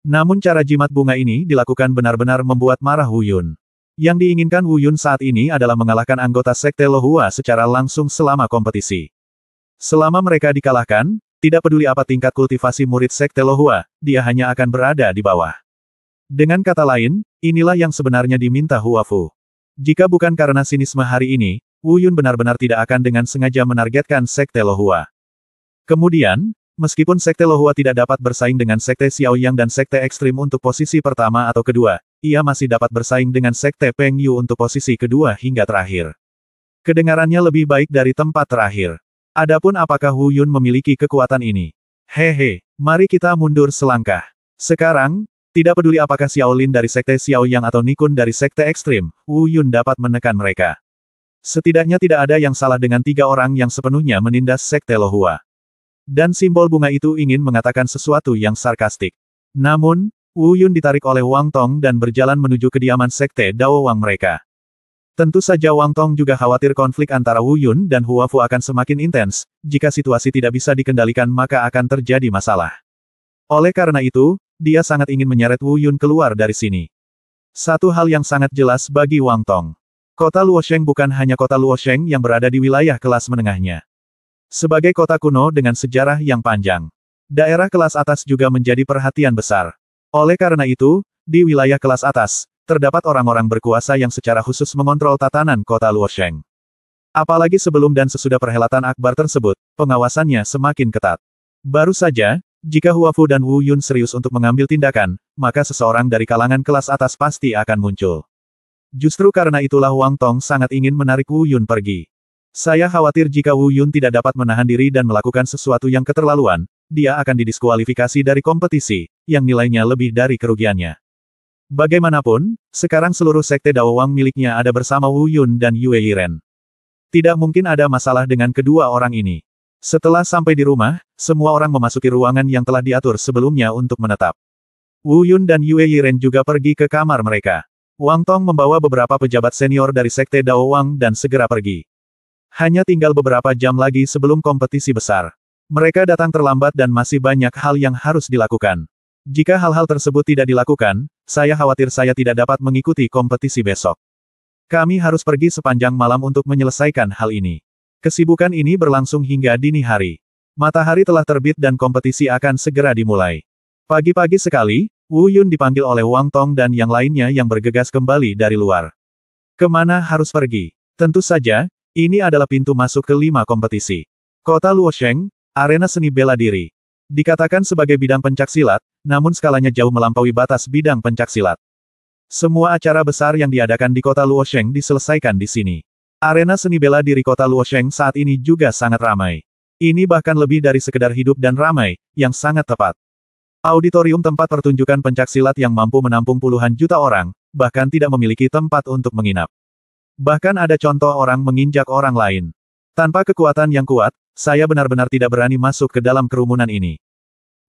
Namun cara jimat bunga ini dilakukan benar-benar membuat marah Wu Yun. Yang diinginkan Wu Yun saat ini adalah mengalahkan anggota Sekte Lohua secara langsung selama kompetisi. Selama mereka dikalahkan, tidak peduli apa tingkat kultivasi murid Sekte Lohua, dia hanya akan berada di bawah. Dengan kata lain, inilah yang sebenarnya diminta Hua Fu. Jika bukan karena sinisme hari ini, Wu Yun benar-benar tidak akan dengan sengaja menargetkan Sekte Lohua. Kemudian, meskipun Sekte Lohua tidak dapat bersaing dengan Sekte Xiaoyang dan Sekte Ekstrim untuk posisi pertama atau kedua, ia masih dapat bersaing dengan Sekte Peng Yu untuk posisi kedua hingga terakhir. Kedengarannya lebih baik dari tempat terakhir. Adapun apakah Wu Yun memiliki kekuatan ini? Hehe, mari kita mundur selangkah. Sekarang, tidak peduli apakah Xiaolin dari Sekte Xiaoyang atau Nikun dari Sekte Ekstrim, Wu Yun dapat menekan mereka. Setidaknya tidak ada yang salah dengan 3 orang yang sepenuhnya menindas Sekte Lohua. Dan simbol bunga itu ingin mengatakan sesuatu yang sarkastik. Namun, Wu Yun ditarik oleh Wang Tong dan berjalan menuju kediaman sekte Dao Wang mereka. Tentu saja Wang Tong juga khawatir konflik antara Wu Yun dan Hua Fu akan semakin intens, jika situasi tidak bisa dikendalikan maka akan terjadi masalah. Oleh karena itu, dia sangat ingin menyeret Wu Yun keluar dari sini. Satu hal yang sangat jelas bagi Wang Tong. Kota Luosheng bukan hanya kota Luosheng yang berada di wilayah kelas menengahnya. Sebagai kota kuno dengan sejarah yang panjang, daerah kelas atas juga menjadi perhatian besar. Oleh karena itu, di wilayah kelas atas, terdapat orang-orang berkuasa yang secara khusus mengontrol tatanan kota Luosheng. Apalagi sebelum dan sesudah perhelatan akbar tersebut, pengawasannya semakin ketat. Baru saja, jika Hua Fu dan Wu Yun serius untuk mengambil tindakan, maka seseorang dari kalangan kelas atas pasti akan muncul. Justru karena itulah Wang Tong sangat ingin menarik Wu Yun pergi. Saya khawatir jika Wu Yun tidak dapat menahan diri dan melakukan sesuatu yang keterlaluan, dia akan didiskualifikasi dari kompetisi, yang nilainya lebih dari kerugiannya. Bagaimanapun, sekarang seluruh sekte Dao Wang miliknya ada bersama Wu Yun dan Yue Yiren. Tidak mungkin ada masalah dengan kedua orang ini. Setelah sampai di rumah, semua orang memasuki ruangan yang telah diatur sebelumnya untuk menetap. Wu Yun dan Yue Yiren juga pergi ke kamar mereka. Wang Tong membawa beberapa pejabat senior dari sekte Dao Wang dan segera pergi. Hanya tinggal beberapa jam lagi sebelum kompetisi besar. Mereka datang terlambat dan masih banyak hal yang harus dilakukan. Jika hal-hal tersebut tidak dilakukan, saya khawatir saya tidak dapat mengikuti kompetisi besok. Kami harus pergi sepanjang malam untuk menyelesaikan hal ini. Kesibukan ini berlangsung hingga dini hari. Matahari telah terbit dan kompetisi akan segera dimulai. Pagi-pagi sekali, Wu Yun dipanggil oleh Wang Tong dan yang lainnya yang bergegas kembali dari luar. Kemana harus pergi? Tentu saja, ini adalah pintu masuk ke 5 kompetisi. Kota Luosheng, arena seni bela diri. Dikatakan sebagai bidang pencaksilat, namun skalanya jauh melampaui batas bidang pencaksilat. Semua acara besar yang diadakan di kota Luosheng diselesaikan di sini. Arena seni bela diri kota Luosheng saat ini juga sangat ramai. Ini bahkan lebih dari sekedar hidup dan ramai, yang sangat tepat. Auditorium tempat pertunjukan pencaksilat yang mampu menampung puluhan juta orang, bahkan tidak memiliki tempat untuk menginap. Bahkan ada contoh orang menginjak orang lain. Tanpa kekuatan yang kuat, saya benar-benar tidak berani masuk ke dalam kerumunan ini.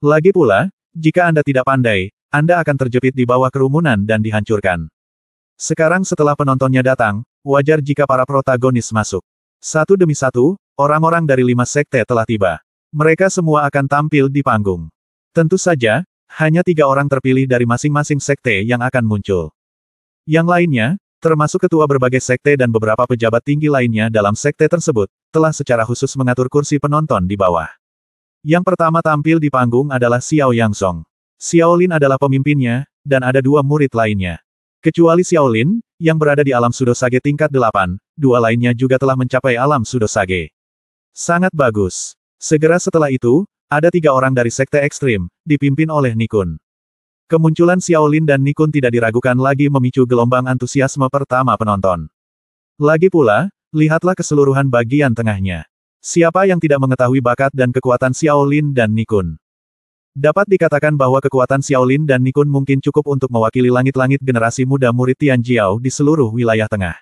Lagi pula, jika Anda tidak pandai, Anda akan terjepit di bawah kerumunan dan dihancurkan. Sekarang setelah penontonnya datang, wajar jika para protagonis masuk. Satu demi satu, orang-orang dari 5 sekte telah tiba. Mereka semua akan tampil di panggung. Tentu saja, hanya 3 orang terpilih dari masing-masing sekte yang akan muncul. Yang lainnya, termasuk ketua berbagai sekte dan beberapa pejabat tinggi lainnya dalam sekte tersebut, telah secara khusus mengatur kursi penonton di bawah. Yang pertama tampil di panggung adalah Xiao Yangzong. Xiao Lin adalah pemimpinnya, dan ada 2 murid lainnya. Kecuali Xiao Lin, yang berada di alam Sudosage tingkat 8, 2 lainnya juga telah mencapai alam Sudosage. Sangat bagus. Segera setelah itu, ada 3 orang dari sekte ekstrim, dipimpin oleh Nikun. Kemunculan Xiao Lin dan Nikun tidak diragukan lagi memicu gelombang antusiasme pertama penonton. Lagi pula, lihatlah keseluruhan bagian tengahnya. Siapa yang tidak mengetahui bakat dan kekuatan Xiao Lin dan Nikun? Dapat dikatakan bahwa kekuatan Xiao Lin dan Nikun mungkin cukup untuk mewakili langit-langit generasi muda murid Tian Jiao di seluruh wilayah tengah.